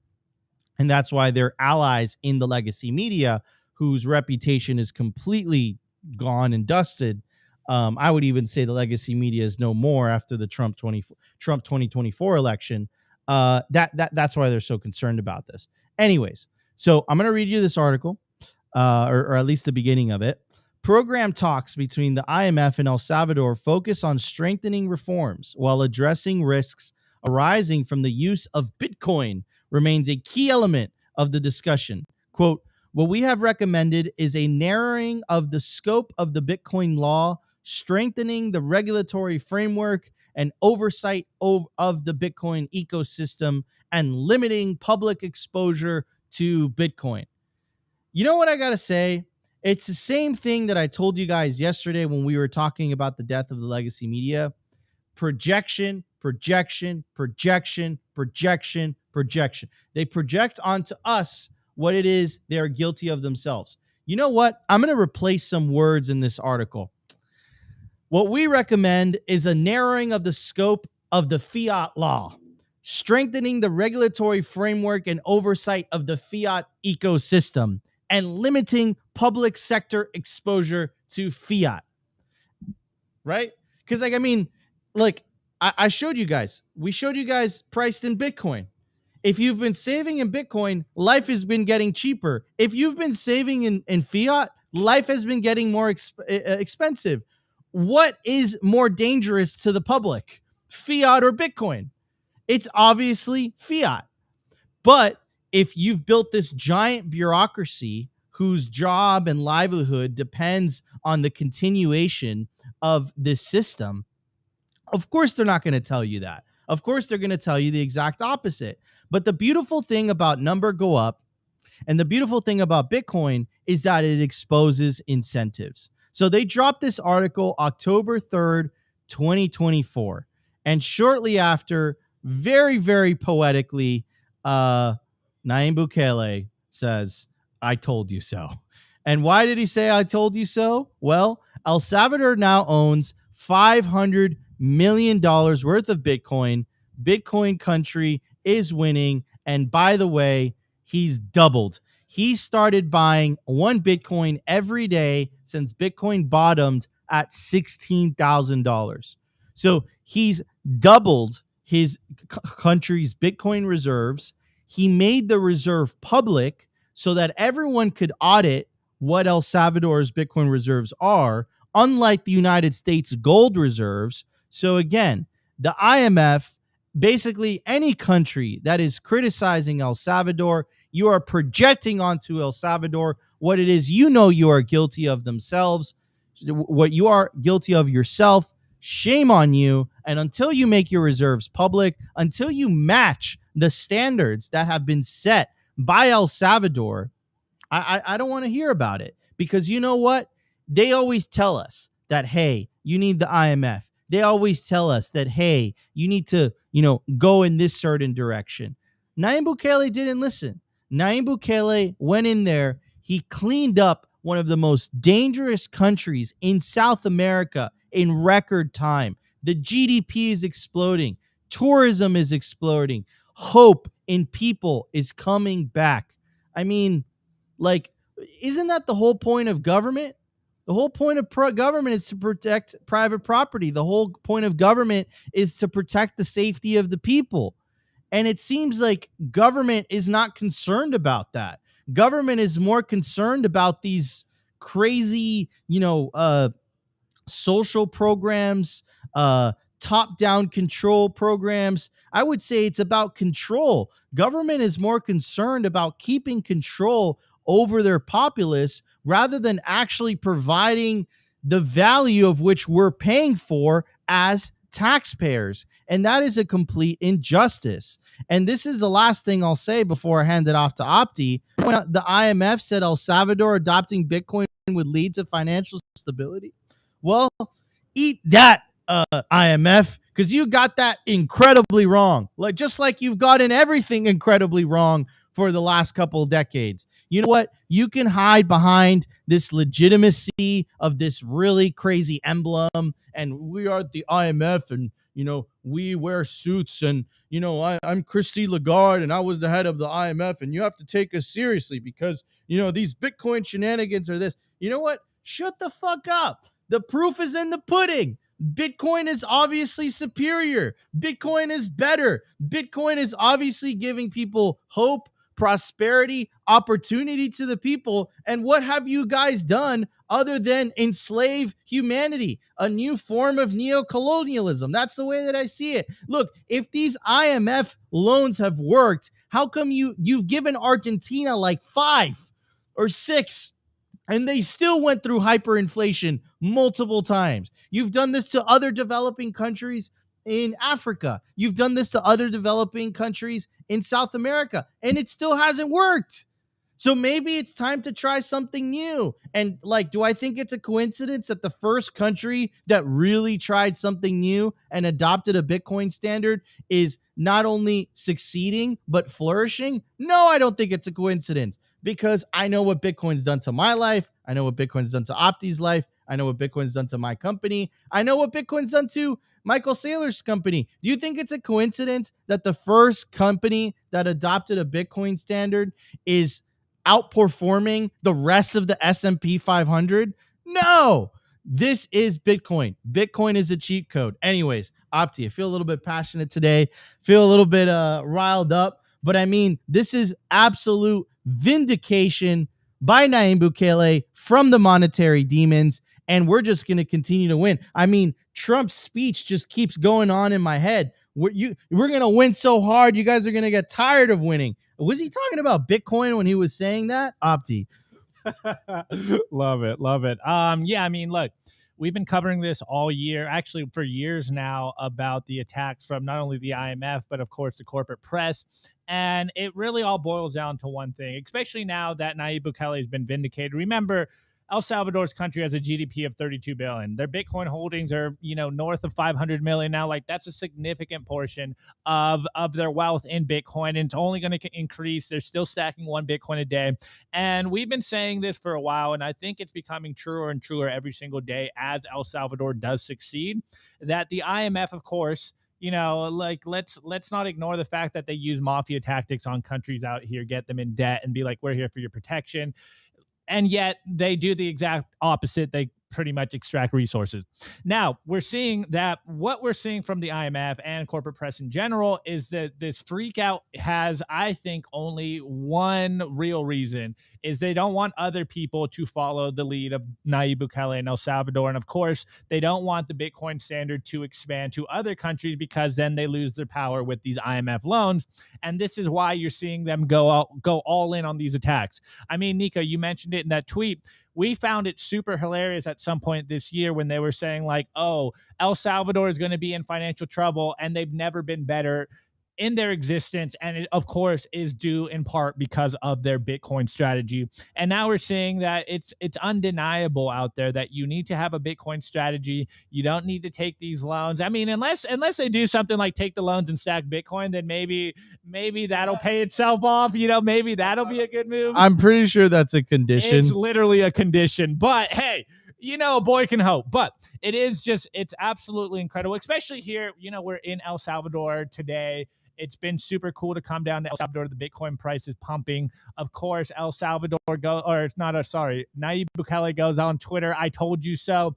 And that's why their allies in the legacy media, whose reputation is completely gone and dusted, I would even say the legacy media is no more after the Trump 2024 election. That's why they're so concerned about this. Anyways, so I'm going to read you this article, or at least the beginning of it. Program talks between the IMF and El Salvador focus on strengthening reforms while addressing risks arising from the use of Bitcoin remains a key element of the discussion. Quote, What we have recommended is a narrowing of the scope of the Bitcoin law, strengthening the regulatory framework and oversight of the Bitcoin ecosystem, and limiting public exposure to Bitcoin. You know what I got to say? It's the same thing that I told you guys yesterday when we were talking about the death of the legacy media. Projection, projection, projection, projection, projection. They project onto us what it is they're guilty of themselves. You know what? I'm going to replace some words in this article. What we recommend is a narrowing of the scope of the fiat law, strengthening the regulatory framework and oversight of the fiat ecosystem, and limiting public sector exposure to fiat. Right? Because, I showed you guys. We showed you guys priced in Bitcoin. If you've been saving in Bitcoin, life has been getting cheaper. If you've been saving in fiat, life has been getting more expensive. What is more dangerous to the public, fiat or Bitcoin? It's obviously fiat. But if you've built this giant bureaucracy whose job and livelihood depends on the continuation of this system, of course they're not going to tell you that. Of course they're going to tell you the exact opposite. But the beautiful thing about number go up and the beautiful thing about Bitcoin is that it exposes incentives. So they dropped this article October 3rd, 2024. And shortly after, very, very poetically, Nayib Bukele says, "I told you so." And why did he say "I told you so"? Well, El Salvador now owns $500 million worth of Bitcoin. Bitcoin country is winning. And by the way, he's doubled. He started buying one Bitcoin every day since Bitcoin bottomed at $16,000. So he's doubled his country's Bitcoin reserves. He made the reserve public so that everyone could audit what El Salvador's Bitcoin reserves are, unlike the United States gold reserves. So again, the IMF, basically any country that is criticizing El Salvador, you are projecting onto El Salvador what it is you know you are guilty of themselves, what you are guilty of yourself. Shame on you. And until you make your reserves public, until you match the standards that have been set by El Salvador, I don't want to hear about it. Because you know what? They always tell us that, hey, you need the IMF. They always tell us that, hey, you need to, go in this certain direction. Nayib Bukele didn't listen. Nayib Bukele went in there. He cleaned up one of the most dangerous countries in South America in record time. The GDP is exploding. Tourism is exploding. Hope in people is coming back. I mean, isn't that the whole point of government? The whole point of government is to protect private property. The whole point of government is to protect the safety of the people. And it seems like government is not concerned about that. Government is more concerned about these crazy, social programs, top-down control programs. I would say it's about control. Government is more concerned about keeping control over their populace rather than actually providing the value of which we're paying for as taxpayers. And that is a complete injustice. And this is the last thing I'll say before I hand it off to Opti. When the IMF said El Salvador adopting Bitcoin would lead to financial stability. Well, eat that, IMF, because you got that incredibly wrong. Just like you've gotten everything incredibly wrong for the last couple of decades. You know what? You can hide behind this legitimacy of this really crazy emblem, and we are the IMF, and we wear suits, and I'm Christine Lagarde, and I was the head of the IMF, and you have to take us seriously because these Bitcoin shenanigans are this. You know what? Shut the fuck up. The proof is in the pudding. Bitcoin is obviously superior. Bitcoin is better. Bitcoin is obviously giving people hope, prosperity, opportunity to the people. And what have you guys done other than enslave humanity? A new form of neocolonialism. That's the way that I see it. Look, if these IMF loans have worked, how come you've given Argentina like 5? or 6. And they still went through hyperinflation multiple times. You've done this to other developing countries in Africa. You've done this to other developing countries in South America, and it still hasn't worked. So maybe it's time to try something new. And like, do I think it's a coincidence that the first country that really tried something new and adopted a Bitcoin standard is not only succeeding, but flourishing? No, I don't think it's a coincidence, because I know what Bitcoin's done to my life. I know what Bitcoin's done to Opti's life. I know what Bitcoin's done to my company. I know what Bitcoin's done to Michael Saylor's company. Do you think it's a coincidence that the first company that adopted a Bitcoin standard is outperforming the rest of the S&P 500? No, this is Bitcoin. Bitcoin is a cheat code. Anyways, Opti, I feel a little bit passionate today, feel a little bit riled up, but I mean, this is absolute vindication by Nayib Bukele from the monetary demons, and we're just going to continue to win. I mean, Trump's speech just keeps going on in my head. We're going to win so hard, you guys are going to get tired of winning. Was he talking about Bitcoin when he was saying that? Opti. Love it. Yeah, I mean, look, we've been covering this all year, actually for years now, about the attacks from not only the IMF, but of course the corporate press. And it really all boils down to one thing, especially now that Nayib Bukele has been vindicated. Remember, El Salvador's country has a GDP of 32 billion. Their Bitcoin holdings are, north of 500 million now. Like, that's a significant portion of their wealth in Bitcoin, and it's only going to increase. They're still stacking 1 Bitcoin a day. And we've been saying this for a while, and I think it's becoming truer and truer every single day as El Salvador does succeed, that the IMF, of course, let's not ignore the fact that they use mafia tactics on countries out here, get them in debt and be like, we're here for your protection. And yet they do the exact opposite. They pretty much extract resources. Now, we're seeing that what we're seeing from the IMF and corporate press in general is that this freak out has, I think, only one real reason, is they don't want other people to follow the lead of Nayib Bukele in El Salvador. And of course, they don't want the Bitcoin standard to expand to other countries, because then they lose their power with these IMF loans. And this is why you're seeing them go all in on these attacks. I mean, Nico, you mentioned it in that tweet. We found it super hilarious at some point this year when they were saying like, oh, El Salvador is going to be in financial trouble, and they've never been better in their existence. And it, of course, is due in part because of their Bitcoin strategy. And now we're seeing that it's undeniable out there that you need to have a Bitcoin strategy. You don't need to take these loans. I mean, unless they do something like take the loans and stack Bitcoin, then maybe that'll pay itself off. Maybe that'll be a good move. I'm pretty sure that's a condition. It's literally a condition. But hey, a boy can hope. But it's absolutely incredible, especially here. We're in El Salvador today. It's been super cool to come down to El Salvador. The Bitcoin price is pumping. Of course, Nayib Bukele goes on Twitter, I told you so.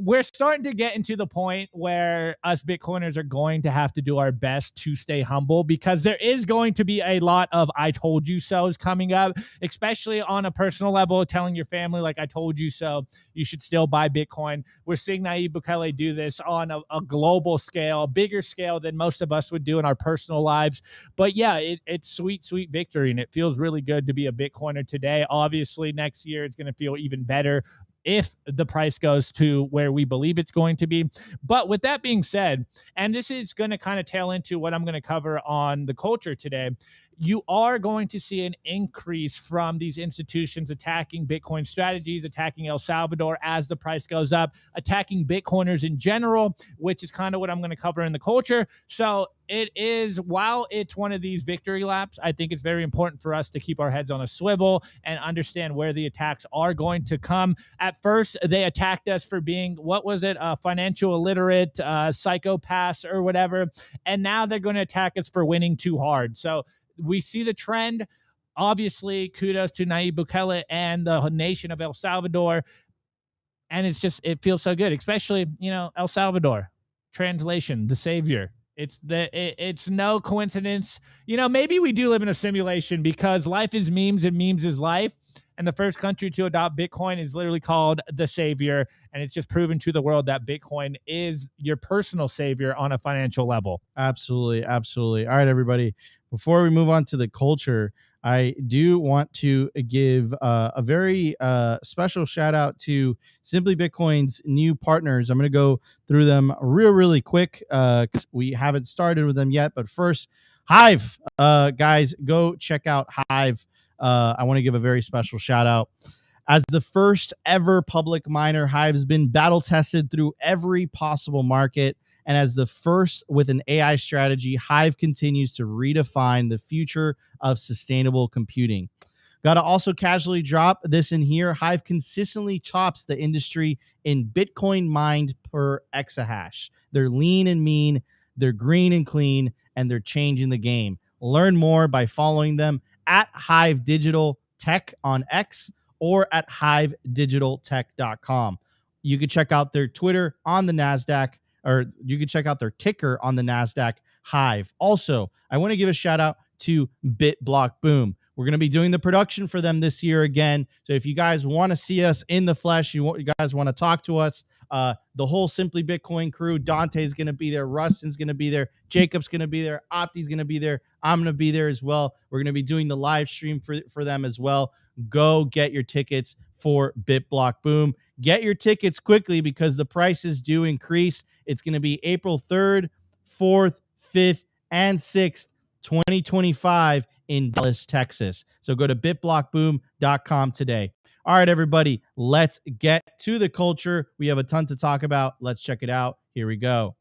We're starting to get into the point where us Bitcoiners are going to have to do our best to stay humble, because there is going to be a lot of I told you so's coming up, especially on a personal level, telling your family, like, I told you so, you should still buy Bitcoin. We're seeing Nayib Bukele do this on a global scale, a bigger scale than most of us would do in our personal lives. But yeah, it's sweet victory, and it feels really good to be a Bitcoiner today. Obviously, next year it's going to feel even better if the price goes to where we believe it's going to be. But with that being said, and this is going to kind of tail into what I'm going to cover on the culture today, you are going to see an increase from these institutions attacking Bitcoin strategies, attacking El Salvador as the price goes up, attacking Bitcoiners in general, which is kind of what I'm going to cover in the culture. So it is, while it's one of these victory laps, I think it's very important for us to keep our heads on a swivel and understand where the attacks are going to come. At first, they attacked us for being, financial illiterate, psychopaths or whatever. And now they're going to attack us for winning too hard. So we see the trend. Obviously, kudos to Nayib Bukele and the nation of El Salvador. And it feels so good, especially, El Salvador. Translation, the savior. It's no coincidence. Maybe we do live in a simulation, because life is memes and memes is life. And the first country to adopt Bitcoin is literally called the savior. And it's just proven to the world that Bitcoin is your personal savior on a financial level. Absolutely. All right, everybody. Before we move on to the culture, I do want to give a very special shout out to Simply Bitcoin's new partners. I'm going to go through them really quick because we haven't started with them yet. But first, HIVE. Guys, go check out HIVE. I want to give a very special shout out. As the first ever public miner, HIVE has been battle tested through every possible market. And as the first with an AI strategy, HIVE continues to redefine the future of sustainable computing. Got to also casually drop this in here. HIVE consistently chops the industry in Bitcoin mined per exahash. They're lean and mean, they're green and clean, and they're changing the game. Learn more by following them at HIVE Digital Tech on X or at hivedigitaltech.com. You can check out their Twitter on the NASDAQ, or you can check out their ticker on the NASDAQ, HIVE. Also, I want to give a shout out to BitBlockBoom. We're going to be doing the production for them this year again. So if you guys want to see us in the flesh, you guys want to talk to us, the whole Simply Bitcoin crew, Dante's going to be there, Rustin's going to be there, Jacob's going to be there, Opti's going to be there, I'm going to be there as well. We're going to be doing the live stream for them as well. Go get your tickets for BitBlockBoom. Get your tickets quickly because the prices do increase. It's going to be April 3rd, 4th, 5th, and 6th, 2025 in Dallas, Texas. So go to bitblockboom.com today. All right, everybody, let's get to the culture. We have a ton to talk about. Let's check it out. Here we go.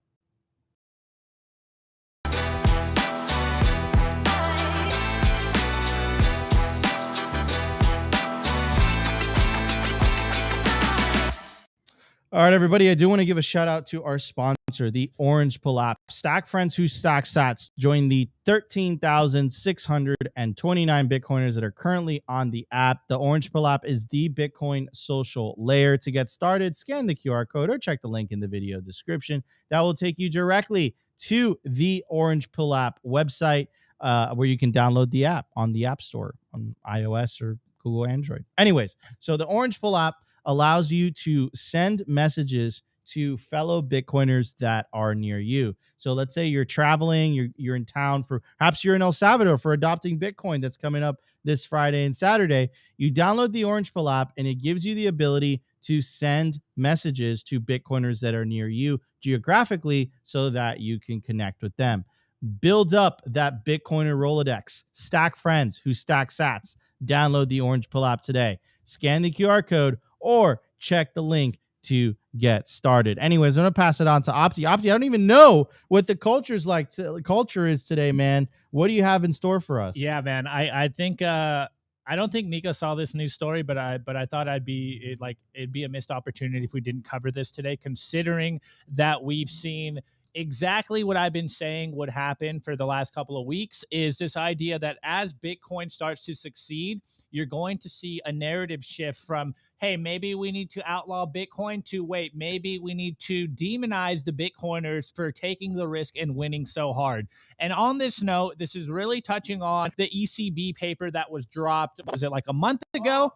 All right, everybody, I do want to give a shout out to our sponsor, the Orange Pull app. Stack friends who stack sats. Join the 13,629 Bitcoiners that are currently on the app. The Orange Pull app is the Bitcoin social layer. To get started, scan the QR code or check the link in the video description. That will take you directly to the Orange Pull app website where you can download the app on the App Store on iOS or Google Android. Anyways, so the Orange Pull app allows you to send messages to fellow Bitcoiners that are near you. So let's say you're traveling, you're in town perhaps you're in El Salvador for adopting Bitcoin that's coming up this Friday and Saturday. You download the Orange Pill app and it gives you the ability to send messages to Bitcoiners that are near you geographically so that you can connect with them. Build up that Bitcoiner Rolodex. Stack friends who stack sats. Download the Orange Pill app today. Scan the QR code or check the link to get started. Anyways, I'm going to pass it on to Opti. Opti, I don't even know what the culture is today, man. What do you have in store for us? Yeah, man. I think I don't think Nico saw this news story, but I thought it'd be a missed opportunity if we didn't cover this today, considering that we've seen exactly what I've been saying would happen for the last couple of weeks, is this idea that as Bitcoin starts to succeed, you're going to see a narrative shift from, hey, maybe we need to outlaw Bitcoin, to wait, maybe we need to demonize the Bitcoiners for taking the risk and winning so hard. And on this note, this is really touching on the ECB paper that was dropped, was it like a month ago?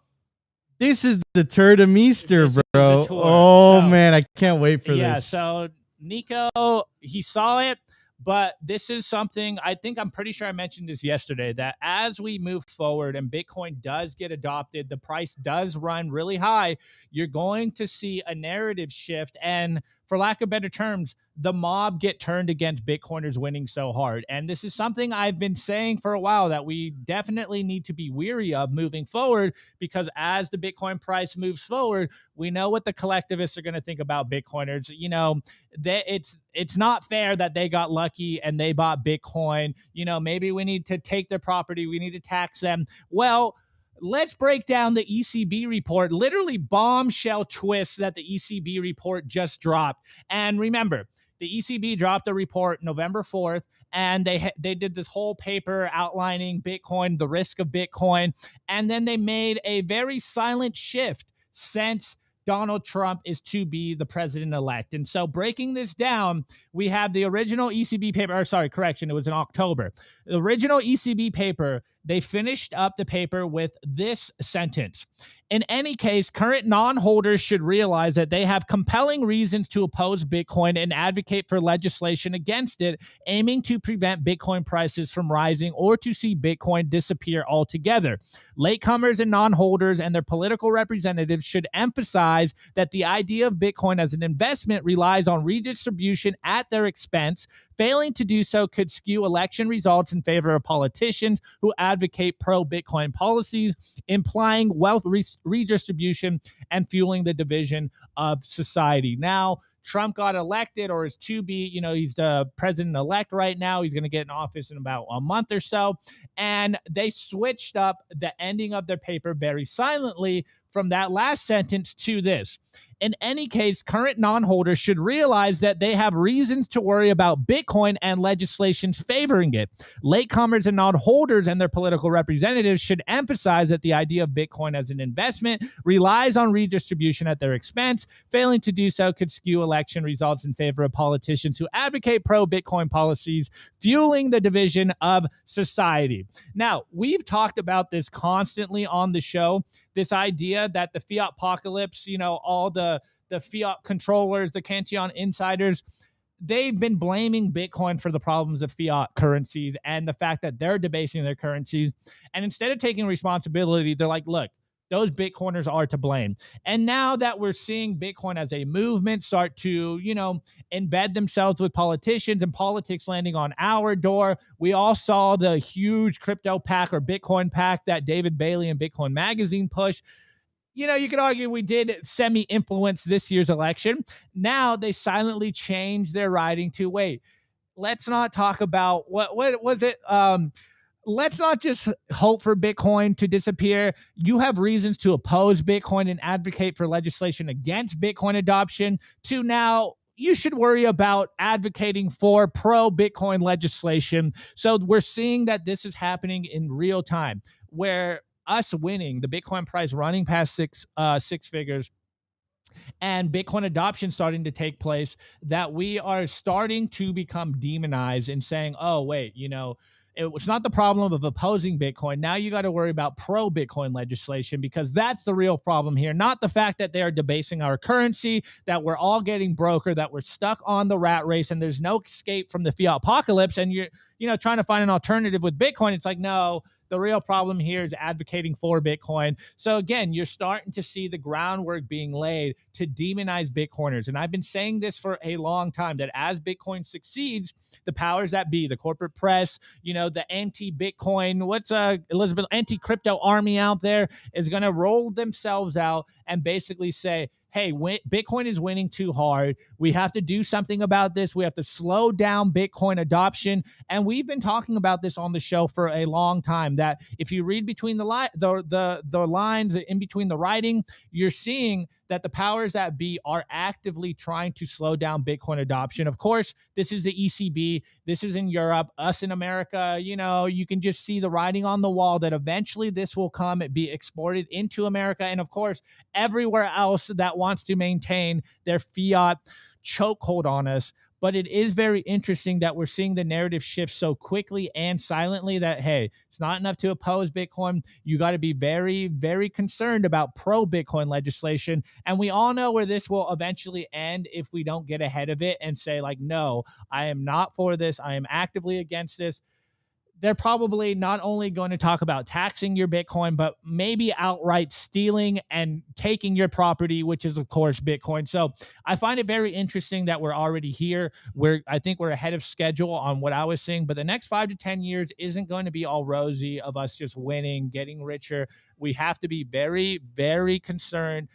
This is the turd of Meester, bro. Oh, man, I can't wait for this. Yeah, so Nico, he saw it, but this is something I'm pretty sure I mentioned this yesterday, that as we move forward and Bitcoin does get adopted, the price does run really high, you're going to see a narrative shift. And for lack of better terms, the mob get turned against Bitcoiners winning so hard. And this is something I've been saying for a while that we definitely need to be weary of moving forward, because as the Bitcoin price moves forward, we know what the collectivists are going to think about Bitcoiners. You know, it's not fair that they got lucky and they bought Bitcoin. You know, maybe we need to take their property. We need to tax them. Well, let's break down the ECB report, literally bombshell twists that the ECB report just dropped. And remember, the ECB dropped a report November 4th, and they did this whole paper outlining Bitcoin, the risk of Bitcoin, and then they made a very silent shift since Donald Trump is to be the president-elect. And so breaking this down, we have the original ECB paper, or sorry, correction, it was in October. The original ECB paper they finished up the paper with this sentence. In any case, current non-holders should realize that they have compelling reasons to oppose Bitcoin and advocate for legislation against it, aiming to prevent Bitcoin prices from rising or to see Bitcoin disappear altogether. Latecomers and non-holders and their political representatives should emphasize that the idea of Bitcoin as an investment relies on redistribution at their expense. Failing to do so could skew election results in favor of politicians who advocate pro-Bitcoin policies, implying wealth redistribution and fueling the division of society. Now, Trump got elected, or is to be, he's the president-elect right now. He's going to get in office in about a month or so. And they switched up the ending of their paper very silently from that last sentence to this. In any case, current non-holders should realize that they have reasons to worry about Bitcoin and legislations favoring it. Latecomers and non-holders and their political representatives should emphasize that the idea of Bitcoin as an investment relies on redistribution at their expense. Failing to do so could skew election results in favor of politicians who advocate pro-Bitcoin policies, fueling the division of society. Now, we've talked about this constantly on the show, this idea that the fiat apocalypse, all the fiat controllers, the Cantillon insiders, they've been blaming Bitcoin for the problems of fiat currencies and the fact that they're debasing their currencies. And instead of taking responsibility, they're like, look, those Bitcoiners are to blame. And now that we're seeing Bitcoin as a movement start to, embed themselves with politicians and politics landing on our door, we all saw the huge crypto pack or Bitcoin pack that David Bailey and Bitcoin Magazine pushed. You could argue we did semi-influence this year's election. Now they silently changed their writing to, wait, let's not talk about what was it? Let's not just hope for Bitcoin to disappear. You have reasons to oppose Bitcoin and advocate for legislation against Bitcoin adoption, to now you should worry about advocating for pro-Bitcoin legislation. So we're seeing that this is happening in real time, where us winning, the Bitcoin price running past six figures, and Bitcoin adoption starting to take place, that we are starting to become demonized and saying, oh, wait, it was not the problem of opposing Bitcoin. Now you got to worry about pro-Bitcoin legislation, because that's the real problem here. Not the fact that they are debasing our currency, that we're all getting broker, that we're stuck on the rat race and there's no escape from the fiat apocalypse. And you're trying to find an alternative with Bitcoin. It's like, no, the real problem here is advocating for Bitcoin. So again, you're starting to see the groundwork being laid to demonize Bitcoiners. And I've been saying this for a long time, that as Bitcoin succeeds, the powers that be, the corporate press, the anti-Bitcoin, Elizabeth, anti-crypto army out there is going to roll themselves out and basically say, hey, Bitcoin is winning too hard. We have to do something about this. We have to slow down Bitcoin adoption. And we've been talking about this on the show for a long time, that if you read between the lines in between the writing, you're seeing that the powers that be are actively trying to slow down Bitcoin adoption. Of course, this is the ECB. This is in Europe. Us in America, you can just see the writing on the wall that eventually this will come and be exported into America. And of course, everywhere else that wants to maintain their fiat chokehold on us. But it is very interesting that we're seeing the narrative shift so quickly and silently that, hey, it's not enough to oppose Bitcoin. You got to be very, very concerned about pro-Bitcoin legislation. And we all know where this will eventually end if we don't get ahead of it and say, like, no, I am not for this. I am actively against this. They're probably not only going to talk about taxing your Bitcoin, but maybe outright stealing and taking your property, which is, of course, Bitcoin. So I find it very interesting that we're already here. I think we're ahead of schedule on what I was seeing, but the next 5 to 10 years isn't going to be all rosy of us just winning, getting richer. We have to be very, very concerned,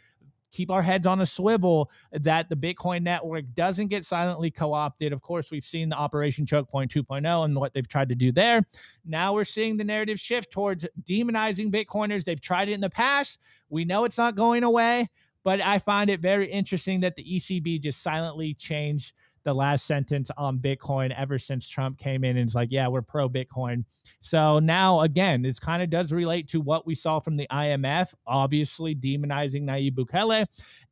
keep our heads on a swivel, that the Bitcoin network doesn't get silently co-opted. Of course, we've seen the Operation Choke Point 2.0 and what they've tried to do there. Now we're seeing the narrative shift towards demonizing Bitcoiners. They've tried it in the past. We know it's not going away, but I find it very interesting that the ECB just silently changed the last sentence on Bitcoin ever since Trump came in and is like, yeah, we're pro Bitcoin. So now, again, this kind of does relate to what we saw from the IMF, obviously demonizing Nayib Bukele.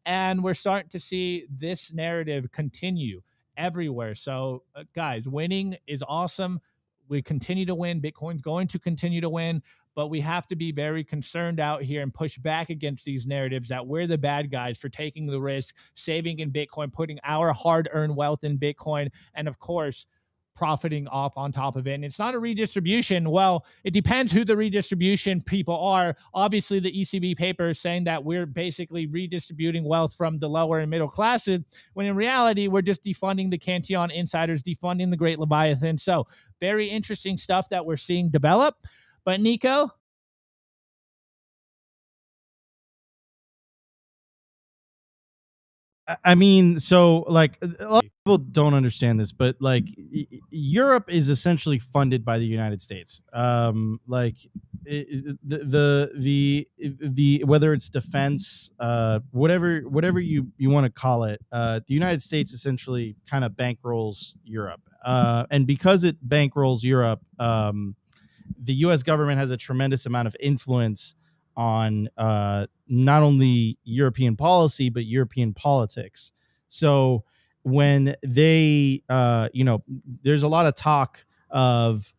And we're starting to see this narrative continue everywhere. So guys, winning is awesome. We continue to win. Bitcoin's going to continue to win, but we have to be very concerned out here and push back against these narratives that we're the bad guys for taking the risk, saving in Bitcoin, putting our hard-earned wealth in Bitcoin, and of course, profiting off on top of it. And it's not a redistribution. Well, it depends who the redistribution people are. Obviously, the ECB paper is saying that we're basically redistributing wealth from the lower and middle classes, when in reality, we're just defunding the Cantillon insiders, defunding the Great Leviathan. So very interesting stuff that we're seeing develop. But Nico, I mean, so like a lot of people don't understand this, but like Europe is essentially funded by the United States. Like the whether it's defense, whatever you want to call it, the United States essentially kind of bankrolls Europe, and because it bankrolls Europe, the U.S. government has a tremendous amount of influence on not only European policy but European politics. So when they, there's a lot of talk of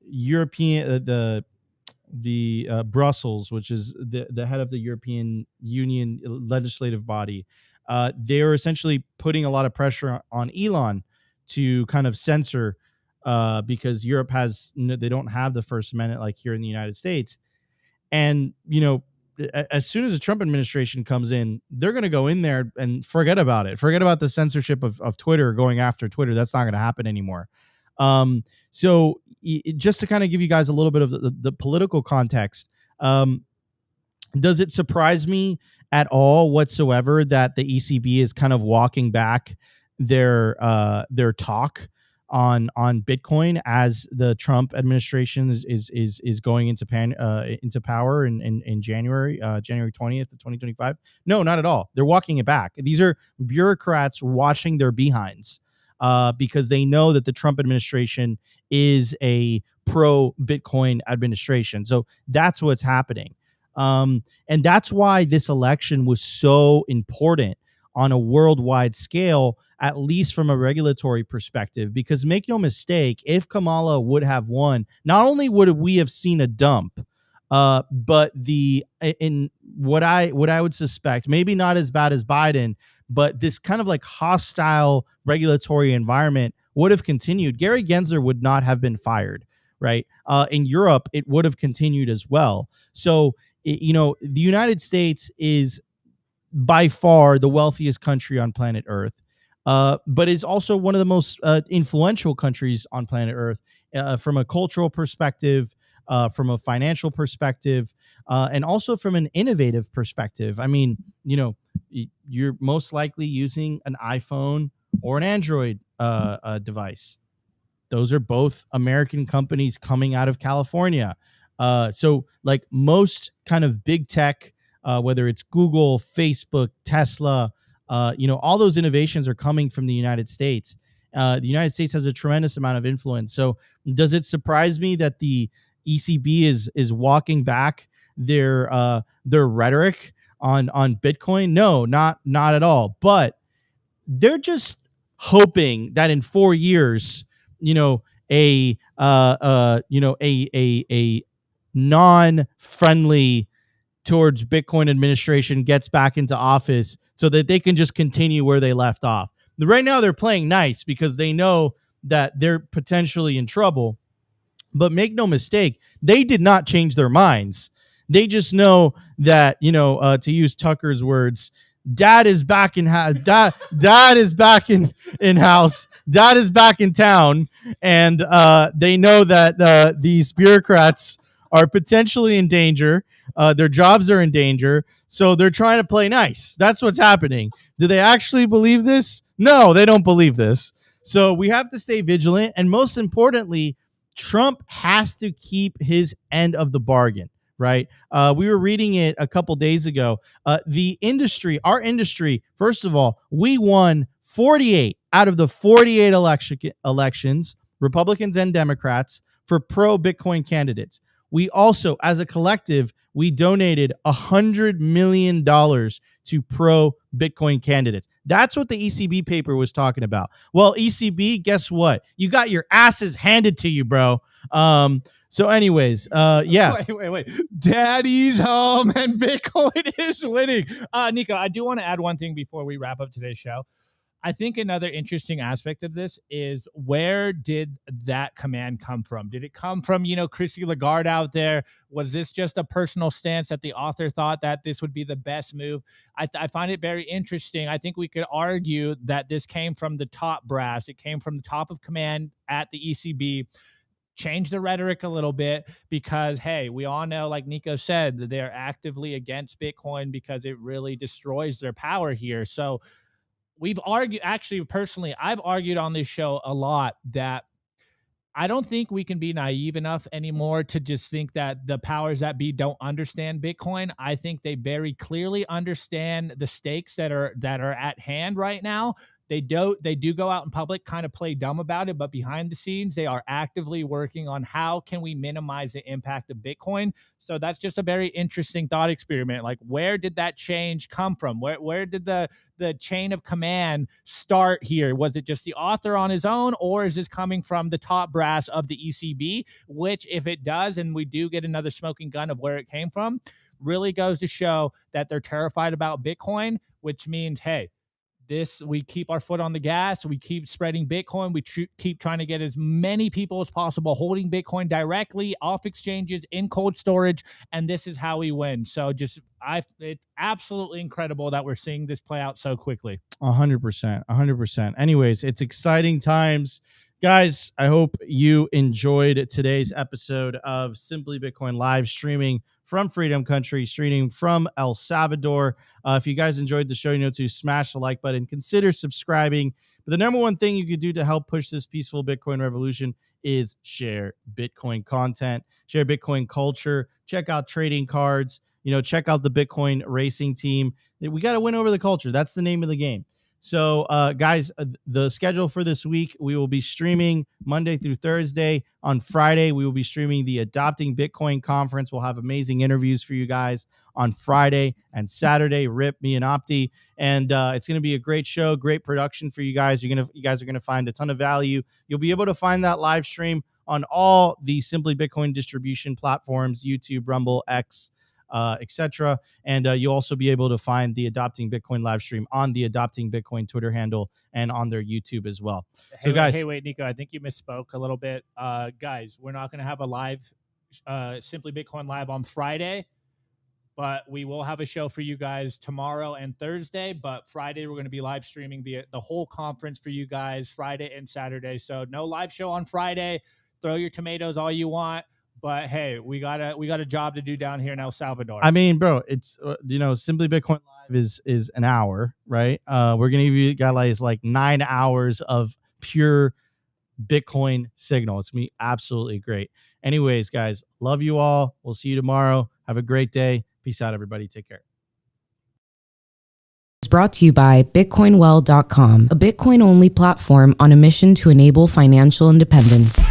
European the Brussels, which is the head of the European Union legislative body. They're essentially putting a lot of pressure on Elon to kind of censor, because Europe they don't have the First Amendment like here in the United States. And, as soon as the Trump administration comes in, they're going to go in there and forget about it. Forget about the censorship of Twitter, going after Twitter. That's not going to happen anymore. So just to kind of give you guys a little bit of the political context, does it surprise me at all whatsoever that the ECB is kind of walking back their talk on Bitcoin as the Trump administration is going into power in January 20th of 2025? No, not at all. They're walking it back. These are bureaucrats washing their behinds, because they know that the Trump administration is a pro Bitcoin administration. So that's what's happening. And that's why this election was so important on a worldwide scale, at least from a regulatory perspective, because make no mistake, if Kamala would have won, not only would we have seen a dump, but in what I would suspect, maybe not as bad as Biden, but this kind of like hostile regulatory environment would have continued. Gary Gensler would not have been fired, right? In Europe, it would have continued as well. So, the United States is by far the wealthiest country on planet Earth, but is also one of the most influential countries on planet Earth, from a cultural perspective, from a financial perspective, and also from an innovative perspective. I mean, you're most likely using an iPhone or an Android device. Those are both American companies coming out of California. So like most kind of big tech, whether it's Google, Facebook, Tesla, all those innovations are coming from the United States. The United States has a tremendous amount of influence. So does it surprise me that the ECB is walking back their rhetoric on Bitcoin? No, not at all. But they're just hoping that in 4 years, a non-friendly towards Bitcoin administration gets back into office so that they can just continue where they left off. Right now, they're playing nice because they know that they're potentially in trouble. But make no mistake, they did not change their minds. They just know that, to use Tucker's words, Dad is back in Dad is back in house. Dad is back in town, and they know that these bureaucrats are potentially in danger. Their jobs are in danger, so they're trying to play nice. That's what's happening. Do they actually believe this? No, they don't believe this. So we have to stay vigilant, and most importantly, Trump has to keep his end of the bargain. Right. We were reading it a couple days ago. Our industry, first of all, we won 48 out of the 48 elections, Republicans and Democrats, for pro-Bitcoin candidates. We also, as a collective, we donated $100 million to pro-Bitcoin candidates. That's what the ECB paper was talking about. Well, ECB, guess what? You got your asses handed to you, bro. So anyways, yeah. Wait. Daddy's home and Bitcoin is winning. Nico, I do want to add one thing before we wrap up today's show. I think another interesting aspect of this is, where did that command come from? Did it come from, Chrissy Lagarde out there? Was this just a personal stance that the author thought that this would be the best move? I find it very interesting. I think we could argue that this came from the top brass. It came from the top of command at the ECB. Change the rhetoric a little bit, because, hey, we all know, like Nico said, that they're actively against Bitcoin because it really destroys their power here. So we've argued, actually, personally, I've argued on this show a lot that I don't think we can be naive enough anymore to just think that the powers that be don't understand Bitcoin. I think they very clearly understand the stakes that are at hand right now. They do go out in public, kind of play dumb about it, but behind the scenes, they are actively working on how can we minimize the impact of Bitcoin. So that's just a very interesting thought experiment. Like, where did that change come from? Where did the chain of command start here? Was it just the author on his own, or is this coming from the top brass of the ECB? Which, if it does, and we do get another smoking gun of where it came from, really goes to show that they're terrified about Bitcoin, which means, hey, we keep our foot on the gas. We keep spreading Bitcoin. We keep trying to get as many people as possible holding Bitcoin directly off exchanges in cold storage. And this is how we win. So it's absolutely incredible that we're seeing this play out so quickly. 100%. Anyways, it's exciting times. Guys, I hope you enjoyed today's episode of Simply Bitcoin live streaming from Freedom Country, streaming from El Salvador. If you guys enjoyed the show, to smash the like button, consider subscribing. But the number one thing you could do to help push this peaceful Bitcoin revolution is share Bitcoin content, share Bitcoin culture, check out trading cards, check out the Bitcoin racing team. We got to win over the culture. That's the name of the game. So, guys, the schedule for this week, we will be streaming Monday through Thursday. On Friday, we will be streaming the Adopting Bitcoin conference. We'll have amazing interviews for you guys on Friday and Saturday. Rip, me, and Opti. And it's going to be a great show, great production for you guys. You guys are going to find a ton of value. You'll be able to find that live stream on all the Simply Bitcoin distribution platforms: YouTube, Rumble, X, etc. And you'll also be able to find the Adopting Bitcoin live stream on the Adopting Bitcoin Twitter handle and on their YouTube as well. Wait, Nico, I think you misspoke a little bit. Guys, we're not going to have a live Simply Bitcoin live on Friday, but we will have a show for you guys tomorrow and Thursday. But Friday, we're going to be live streaming the whole conference for you guys, Friday and Saturday. So no live show on Friday. Throw your tomatoes all you want. But hey, we got a job to do down here in El Salvador. I mean, bro, it's Simply Bitcoin Live is an hour, right? We're gonna give you guys like 9 hours of pure Bitcoin signal. It's gonna be absolutely great. Anyways, guys, love you all. We'll see you tomorrow. Have a great day. Peace out, everybody. Take care. It's brought to you by BitcoinWell.com, a Bitcoin-only platform on a mission to enable financial independence.